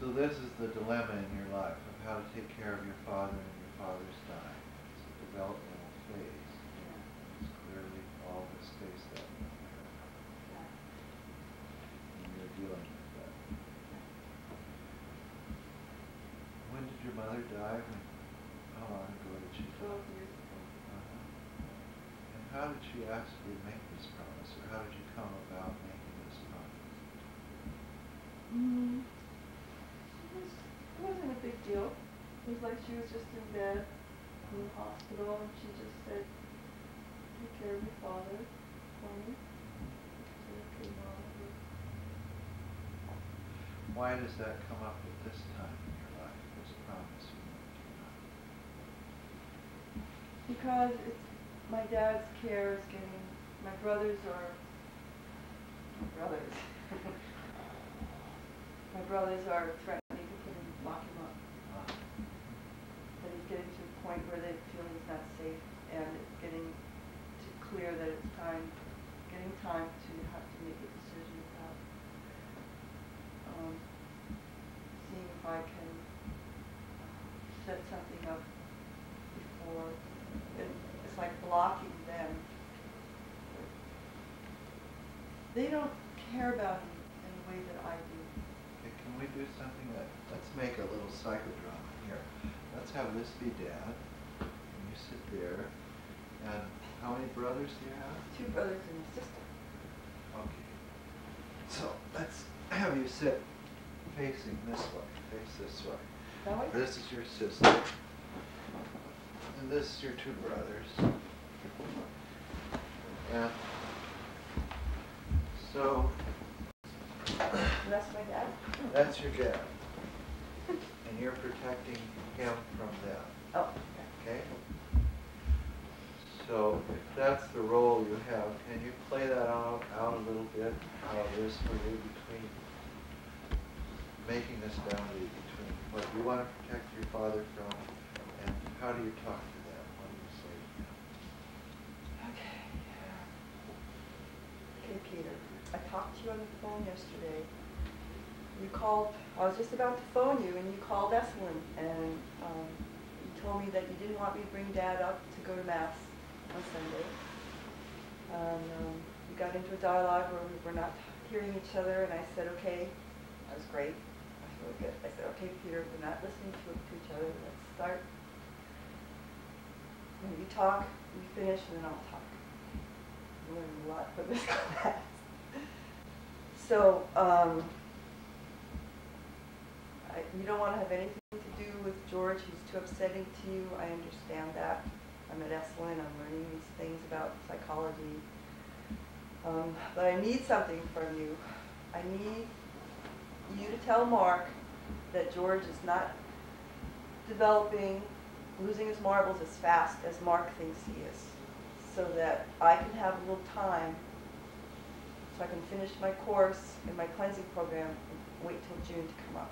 So this is the dilemma in your life of how to take care of your father and your father's dying. It's a developmental phase. Yeah. It's clearly all of us face that one way or another. Yeah. And you're dealing with that. When did your mother die? How long ago did she die? 12 years ago. And how did she ask you to make this promise, or how did you come about making this promise? It wasn't a big deal. It was like she was just in bed in the hospital and she just said, take care of your father for me. I said, okay, Mom. Why does that come up at this time in your life, this promise you made to your mother? Because it's my dad's care is getting, my brothers are threatening to put him, lock him up. That he's getting to a point where they feel he's not safe, and it's getting clear that it's getting time to have to make a decision about seeing if I can set something up before. It's like blocking them. They don't care about him in the way that I do. Okay, can we do something let's make a little psychodrama here. Let's have this be Dad, and you sit there, and how many brothers do you have? 2 brothers and a sister. Okay. So let's have you sit facing this way, face this way. That way? This is your sister, and this is your 2 brothers. And so And that's my dad? that's your dad, and you're protecting him from them. Oh, Okay? So if that's the role you have, can you play that out a little bit? How it is for you between making this boundary between what you want to protect your father from and how do you talk to them? What do you say to them? okay. Okay, Peter. I talked to you on the phone yesterday. You called, I was just about to phone you, and you called Esalen, and you told me that you didn't want me to bring Dad up to go to Mass on Sunday. We got into a dialogue where we were not hearing each other, and I said, okay, that was great. That was really good. I said, okay, Peter, we're not listening to each other. Let's start. When you talk, you finish, and then I'll talk. I learned a lot from this class. So, you don't want to have anything to do with George. He's too upsetting to you. I understand that. I'm at Esalen. I'm learning these things about psychology. But I need something from you. I need you to tell Mark that George is not developing, losing his marbles as fast as Mark thinks he is, so that I can have a little time, so I can finish my course and my cleansing program and wait till June to come up.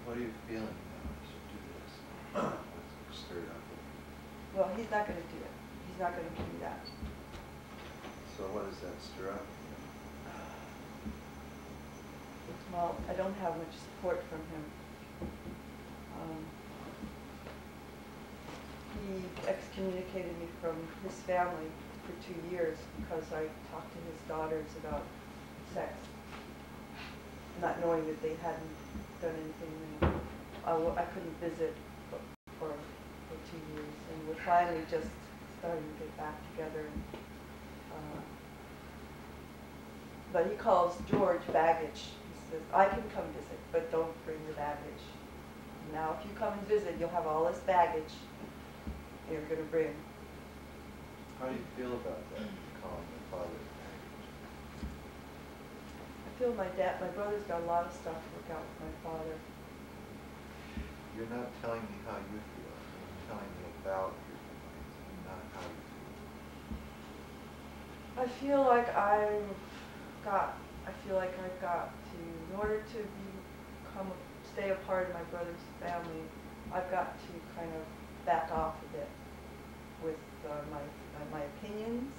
What are you feeling now as you do this? What's stirred up? Well, he's not going to do it. He's not going to do that. So what does that stir up? Well, I don't have much support from him. He excommunicated me from his family for 2 years because I talked to his daughters about sex, not knowing that they hadn't done anything. And I couldn't visit for 2 years, and we're finally just starting to get back together. But he calls George baggage. He says, I can come visit, but don't bring the baggage. Now, if you come and visit, you'll have all this baggage you're going to bring. How do you feel about that, calling your father baggage? I feel my brother's got a lot of stuff to work out with my father. Your you're not telling me how you feel. You're telling me about your feelings, not how you feel. I feel like I've got to, in order to stay a part of my brother's family, I've got to kind of back off a bit with my opinions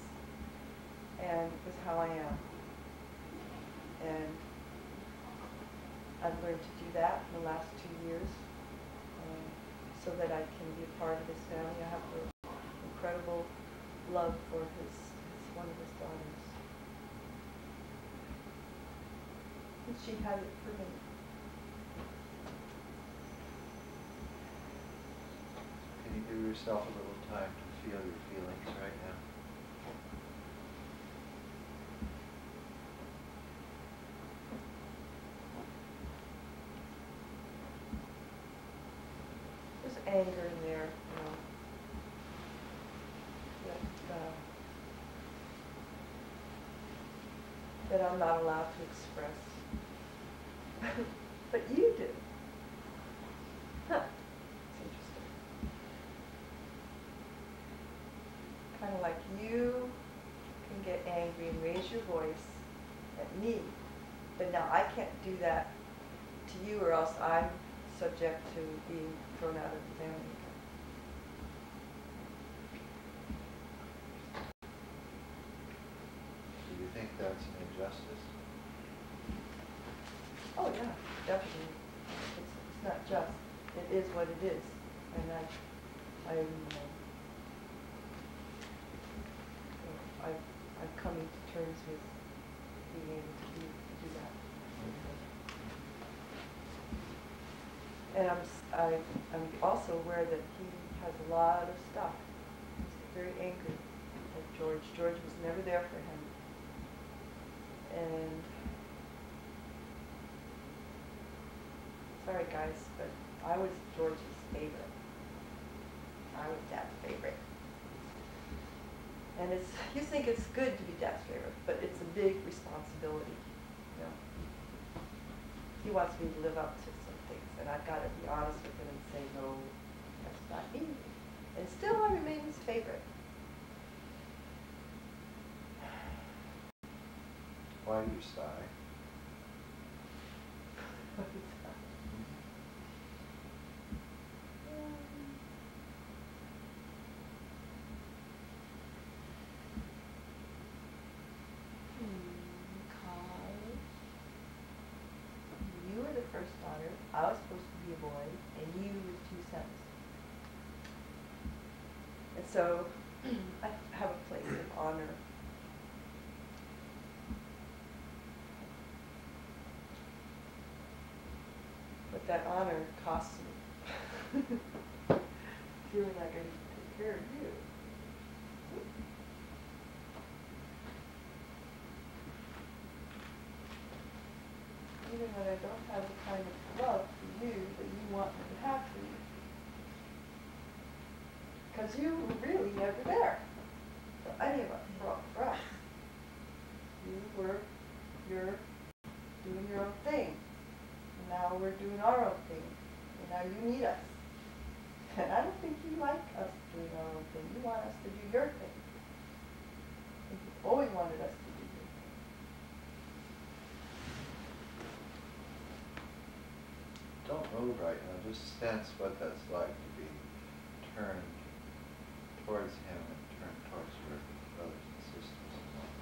and with how I am. And I've learned to do that in the last 2 years, so that I can be a part of his family. I have an incredible love for one of his daughters. And she has it for me. Can you give yourself a little time to feel your feelings right now? There's anger in there, that I'm not allowed to express. But you do. Huh. It's interesting. Kind of like you can get angry and raise your voice at me, but now I can't do that to you, or else I'm subject to being thrown out of the family. Do you think that's an injustice? Oh yeah, definitely. It's not just. It is what it is, and I'm coming to terms with being able to do that. And I'm also aware that he has a lot of stuff. He's very angry at George. George was never there for him. And sorry guys, but I was George's favorite. I was Dad's favorite. And you think it's good to be Dad's favorite, but it's a big responsibility. He wants me to live up to some things, and I've got to be honest with him and say, no, that's not me. And still I remain his favorite. Why do you sigh? You were the first daughter, I was supposed to be a boy, and you were 2 sons. And so I have a place of honor. But that honor costs me. Feeling like I need to take care of you. Even when I don't have the kind of love for you that you want me to have for you. Because you were really never there for any of us, for us. You're doing your own thing. And now we're doing our own thing. And now you need us. And I don't think you like us doing our own thing. You want us to do your thing. And you've always wanted us to do your thing. Don't move right now. Just sense what that's like to be turned towards him and turned towards your brothers and sisters and all that.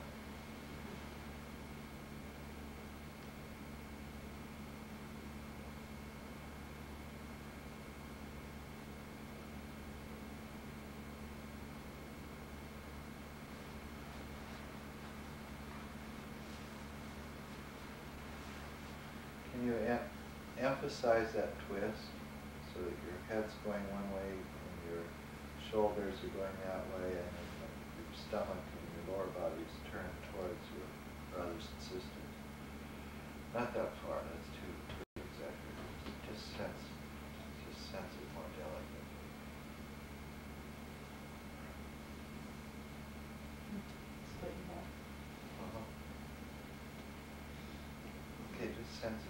Can you emphasize that twist so that your head's going one way and your shoulders are going that way, and then your stomach and your lower body is turned towards your brothers and sisters? Not that far, that's too exaggerated. Just sense it more delicately. Split in half. Okay, just sense it.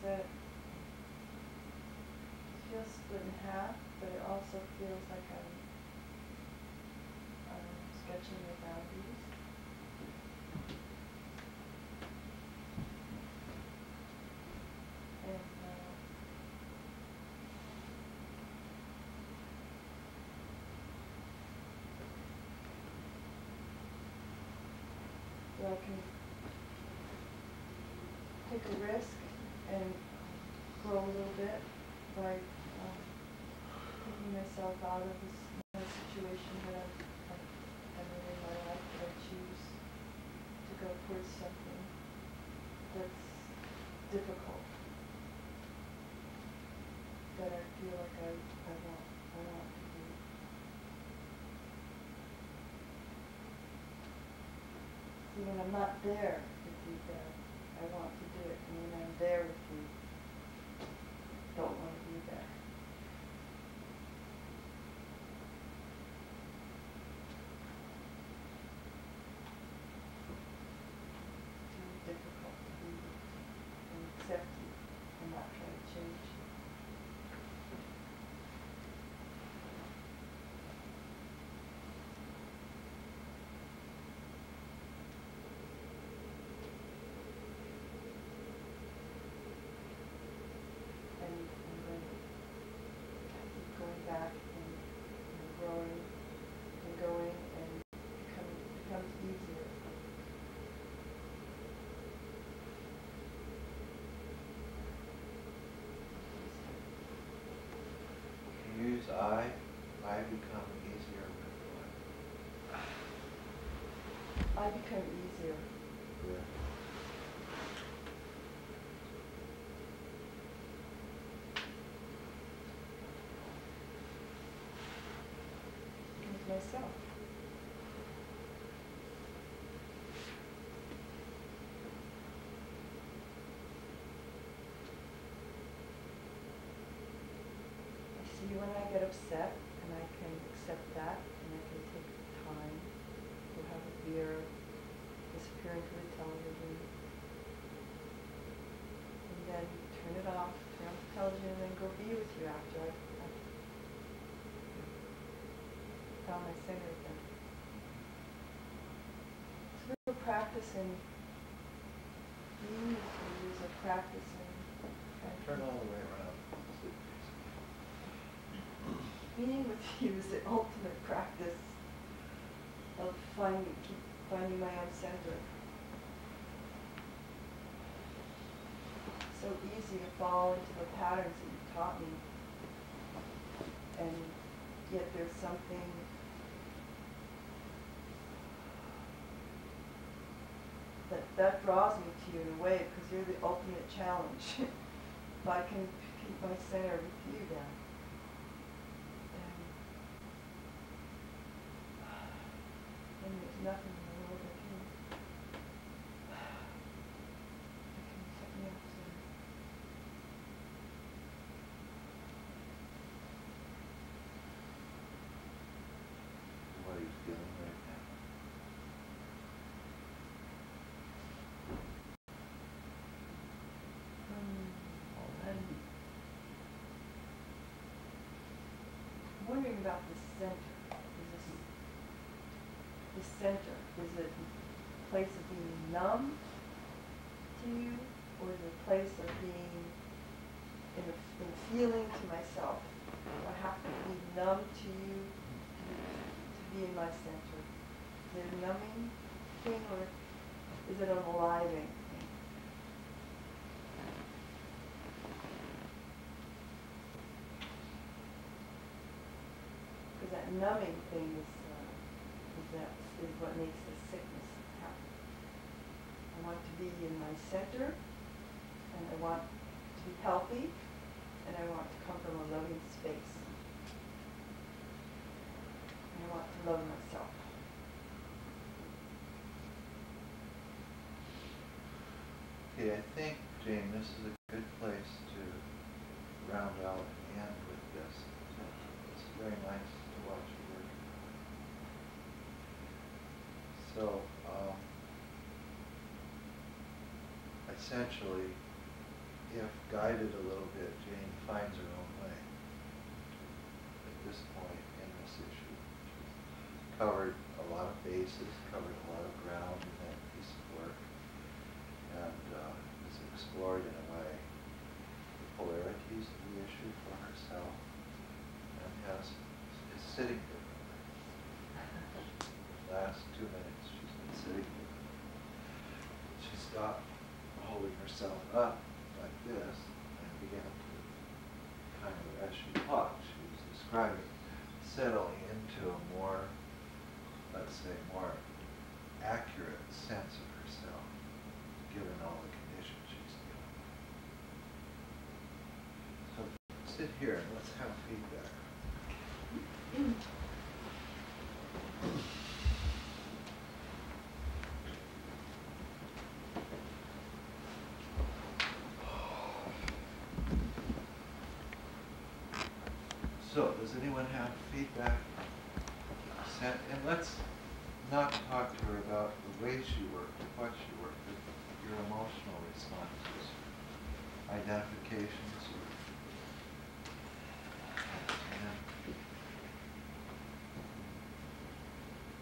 said, it feels split in half, but it also feels like I'm sketching the boundaries. And I can take a risk and grow a little bit by taking myself out of this situation that I'm in my life, that I choose to go towards something that's difficult, that I feel like I want to do. See, when I'm not there with you, then I want to do it, and when I'm there with you, don't want to be there. It's really difficult to be with you and accept you and not try to change you. And then I keep going back and growing and going, and it becomes easier. If you use I become easier with what? I become easier. With Myself. I see when I get upset, and I can accept that, and I can take time to have a beer, disappear into the television, and then turn it off, turn off the television, and then go be with you after I've found my center again. It's a real practice in being with you, is a practice in turn all the way around. being with you is the ultimate practice of finding my own center. So easy to fall into the patterns that you've taught me, and yet there's something that draws me to you in a way, because you're the ultimate challenge. If I can keep my center with you, then there's nothing in the world that can set me up center. What he's feeling right now. And I'm wondering about the center. The center, is it a place of being numb to you, or is it a place of being in feeling to myself? Do I have to be numb to you to be in my center? Is it a numbing thing, or is it an aliving thing? Because that numbing thing is what makes the sickness happen. I want to be in my center, and I want to be healthy, and I want to come from a loving space. And I want to love myself. Okay, I think, Jane, this is a good place to round out and end with this. It's very nice to watch you work. So, essentially, if guided a little bit, Jane finds her own way at this point in this issue. She's covered a lot of bases, covered a lot of ground in that piece of work, and has explored in a way the polarities of the issue for herself, and is sitting differently. The last 2 minutes she's been sitting differently. She stopped holding herself up like this and began to kind of, as she talked, she was describing, settling into a more, let's say, more accurate sense of herself, given all the conditions she's dealing with. So sit here and let's have feedback. So, does anyone have feedback? And let's not talk to her about the way she worked, what she worked, but your emotional responses, identifications. And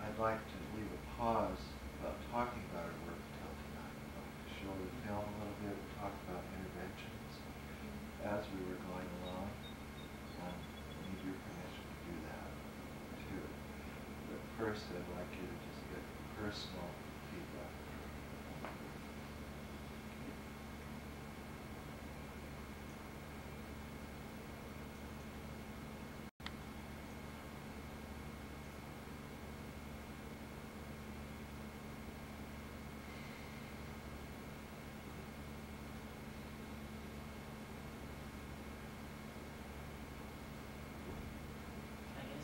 I'd like to leave a pause about talking about her work until tonight. I'd like to show the film a little bit and talk about interventions as we were going along. And I need your permission to do that too. But first I'd like you to just get personal feedback.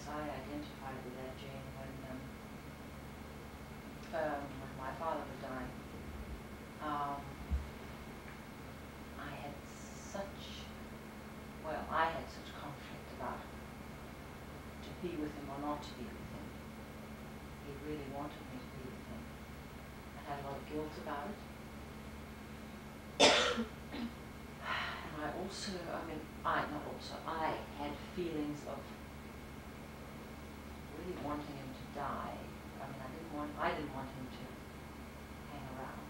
I identified with that, Jane, when my father was dying. I had such conflict about to be with him or not to be with him. He really wanted me to be with him. I had a lot of guilt about it. And I had feelings of really wanting him to die. I didn't want him to hang around.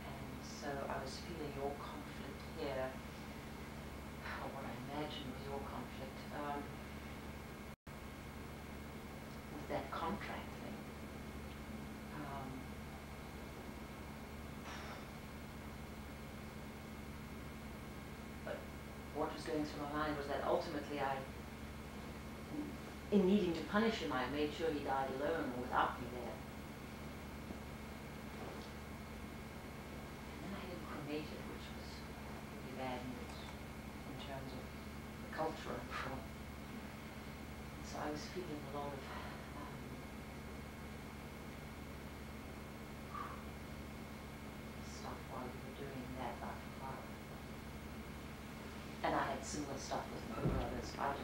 And so I was feeling your conflict here, or what I imagined was your conflict, with that contract thing. But what was going through my mind was that ultimately in needing to punish him, I made sure he died alone or without me there. And then I had him cremated, which was really bad news in terms of the culture I'm from. So I was feeling a lot of stuff while we were doing that after father. And I had similar stuff with my brothers. I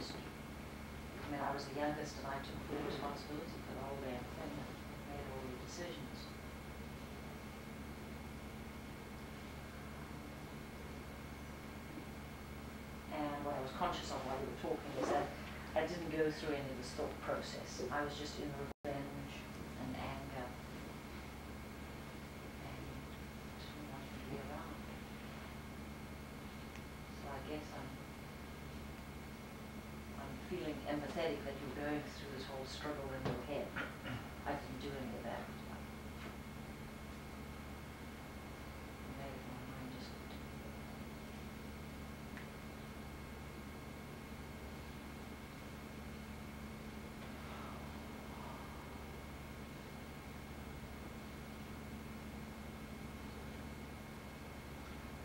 was the youngest and I took full responsibility for the whole damn thing and made all the decisions. And what I was conscious of while we were talking is that I didn't go through any of this thought process. I was just in revenge and anger and didn't want to be around. So I guess I'm feeling empathetic that you're going through this whole struggle in your head. I didn't do any of that. I made my mind just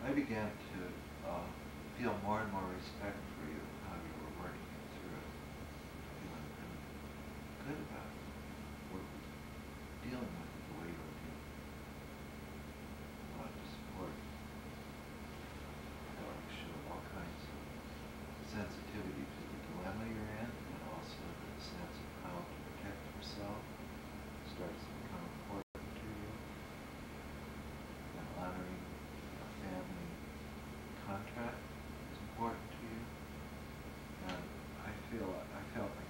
I began to feel more and more respect for you, how you were working it through. Feeling really good about it. Dealing with it the way you were dealing. I wanted to support you. I wanted to show all kinds of sensitivity to the dilemma you're in, and also the sense of how to protect yourself starts to become important to you. And honoring your family.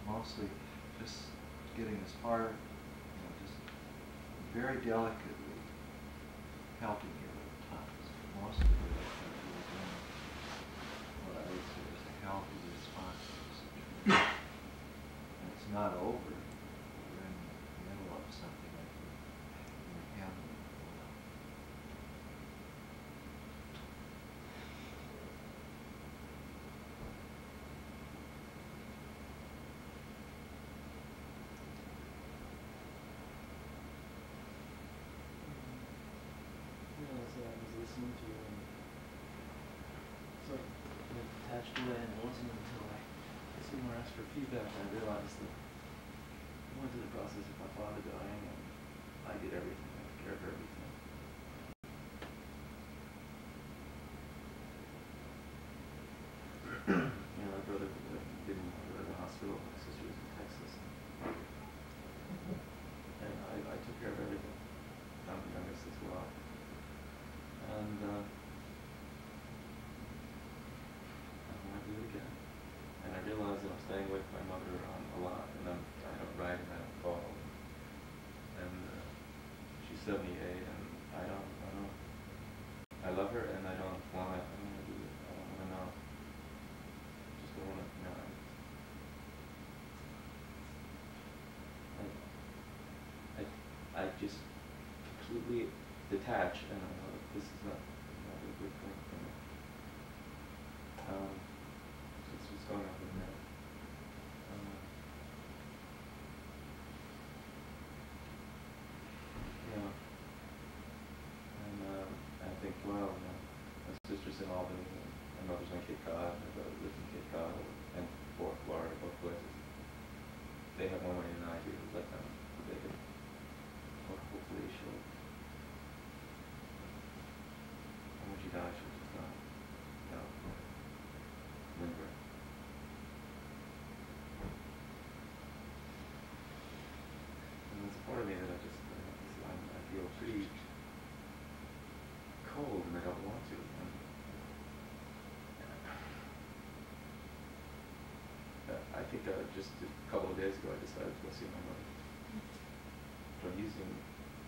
mostly just getting as far, just very delicately helping you at times. Most of it is doing what I would say is a healthy response to the situation. And it's not over. We're in the middle of something like you're handling. I was listening to you and sort of detached away, and it wasn't until Seymour asked for feedback I realized that I went through the process of my father dying, and I did everything, I took care of everything. My brother didn't go to the hospital, my sister was in Texas, and I took care of everything. I'm the youngest as well. And I want to do it again. And I realized that I'm staying with my mother a lot, and I don't ride and I don't fall. And she's 78, and I love her, and I don't want to do it. I don't want to know. Just don't want to, I just completely detach, and I know that this is not a good thing for me. That's what's going on with me. And I think, well, my sister's in Albany, and my mother's in Cape Cod, my brother lives in Cape Cod, and Fort Florida, both places. They have more money than I do. Let them. They can. Hopefully she'll. When she dies, she'll just not, linger. And there's a part of me that I feel pretty cold, and I don't want to. I think just a couple of days ago, I decided to go see my mother. So I'm using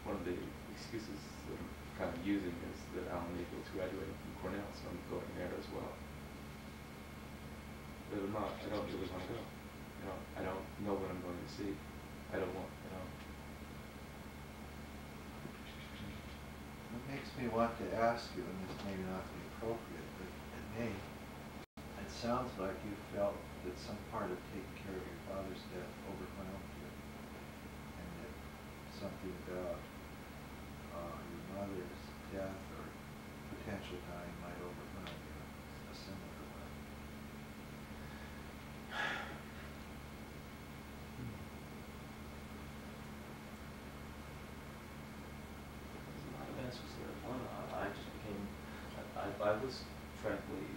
one of the excuses that I'm kind of using is that Alan Naples graduated from Cornell, so I'm going there as well. But I don't really want to go. I don't know what I'm going to see. I don't want, What makes me want to ask you, and this may not be appropriate, but it may. It sounds like you felt that some part of taking care of your father's death overwhelmed you, and that something about your mother's death or potential dying might overwhelm you, a similar one. There's a lot of answers there. One, I just became, I was frankly,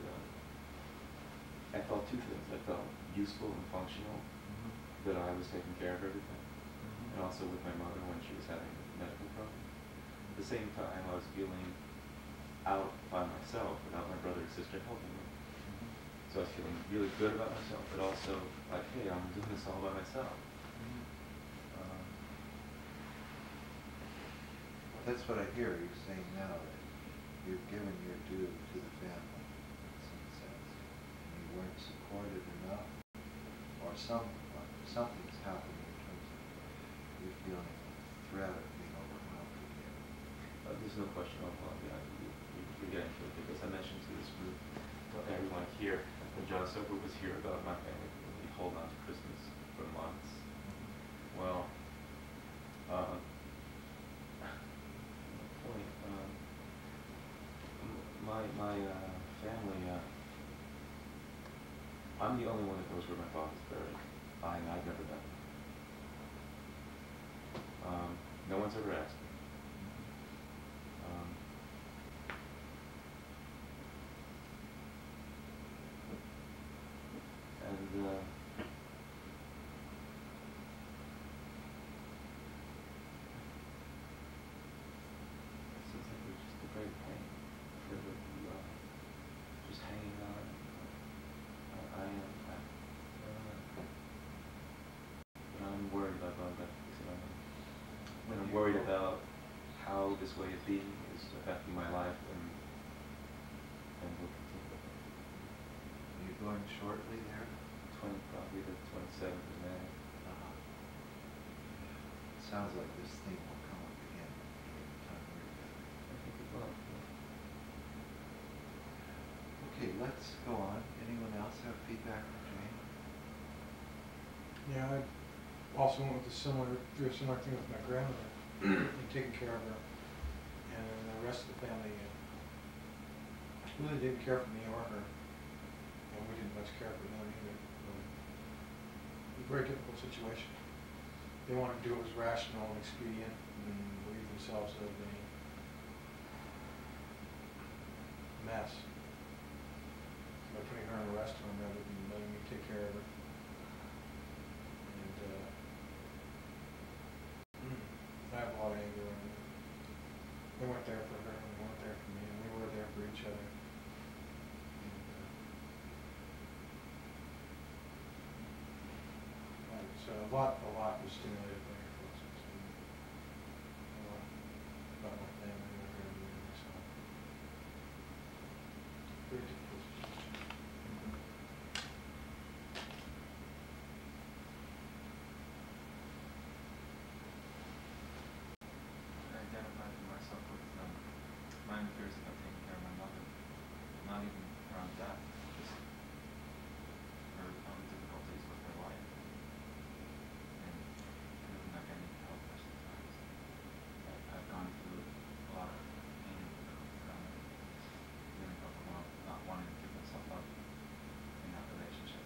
I felt two things. I felt useful and functional, that I was taking care of everything, and also with my mother when she was having medical problems. At the same time, I was feeling out by myself without my brother and sister helping me. So I was feeling really good about myself, but also like, hey, I'm doing this all by myself. That's what I hear you saying now, that you've given your due to the family in some sense, and you weren't supported enough, or something's happening in terms of you feeling a threat of being overwhelmed again. There's no question of you're getting to it, because I mentioned to this group, everyone here, when John Soper was here about my family, we hold on to Christmas for months. Well, my family, I'm the only one that knows where my father's buried. I've never been. No one's ever asked me. It seems like we're just a great pain for just hanging on. I am. this way of being is affecting my life, and will continue. Are you going shortly there? Probably the 27th of May. Sounds like this theme will come up again during the time we're together. I think it will. Okay, let's go on. Anyone else have feedback from Jane? Yeah, I also went with through a similar thing with my grandmother and taking care of her, and the rest of the family really didn't care for me or her, and we didn't much care for them either. It was a very difficult situation. They wanted to do what was rational and expedient and relieve themselves of any mess by putting her in a restaurant rather than letting me take care of her. And I have a lot of anger, and they weren't there for her, and they weren't there for me, and we were there for each other. And so a lot was stimulated by your folks. A lot about my family and my grandmother, so very difficult situation. I identified myself with my own fears about taking care of my mother, not even around death, just her own difficulties with her life, and feeling like I need help for sometimes. I've gone through a lot of pain from feeling overwhelmed, not wanting to give myself up in that relationship.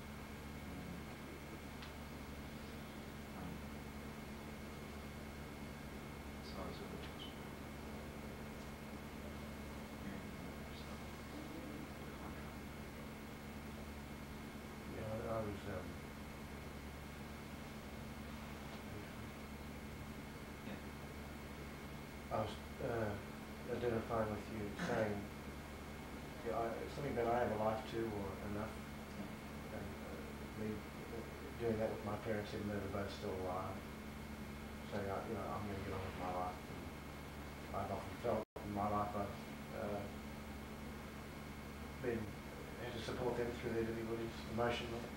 So I was really touched by hearing from her stuff. Yeah, I was, Yeah. I was identifying with you, saying, something that I have a life too, or enough, and me doing that with my parents, even though they're both still alive, saying, I'm going to get on with my life. And I've often felt in my life I've had to support them through their difficulties emotionally, and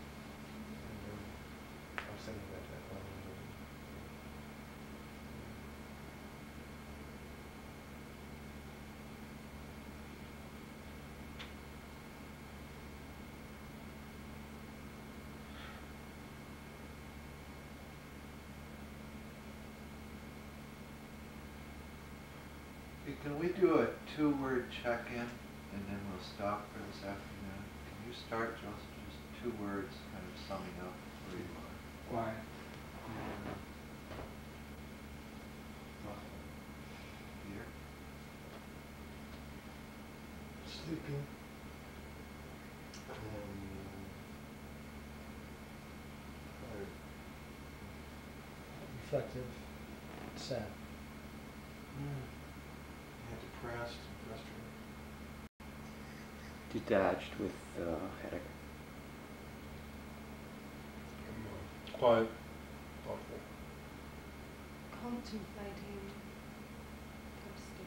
I was thinking about that while I was reading. Hey, can we do a 2-word check-in and then we'll stop for this afternoon? Can you start, Joseph? Just 2 words kind of summing up where you are. Quiet. Peter? Sleeping. Reflective. Sad. Yeah, depressed, frustrated. Detached with headache. Quiet, thoughtful. Contemplating. Thirsty.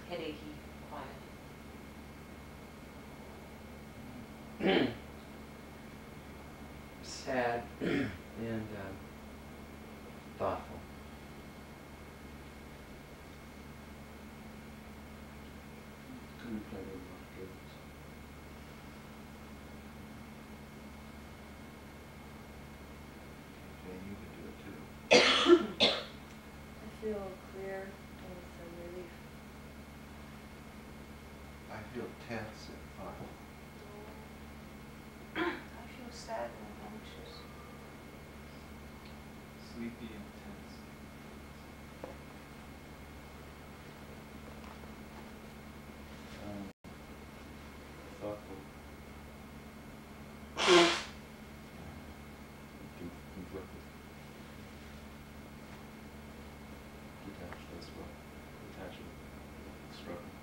Headachy, quiet. Sad and thoughtful. Contemplative of goodness. Jane, you can do it too. I feel clear and some relief. I feel tense and fun. I feel sad and anxious. Sleepy and tense. Thoughtful. Conflicted. Detached as well. Detachment. Struggle.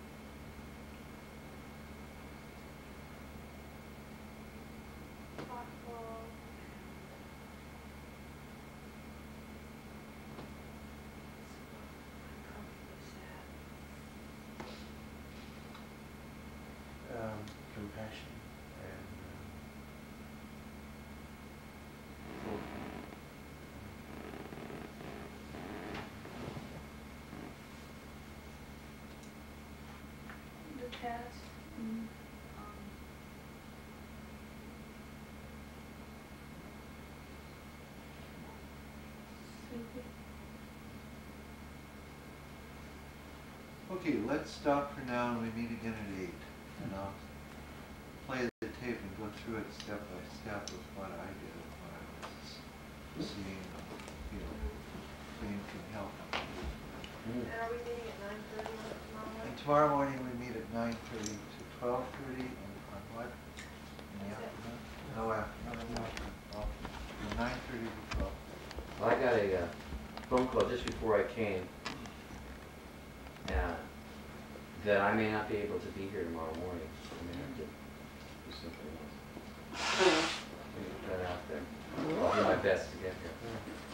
Thoughtful. compassion and The cat, sleepy. Okay, let's stop for now and we meet again at 8. And I'll play the tape and go through it step by step with what I did when I was seeing, being can help. And are we meeting at 9:30 tomorrow And morning? tomorrow morning we meet at 9:30 to 12:30 and on what? In the Is it- afternoon? No afternoon. Oh, from 9:30 to 12. Well, I got a phone call just before I came, that I may not be able to be here tomorrow morning. I may have to do something else. Let me put that out there. I'll do my best to get here.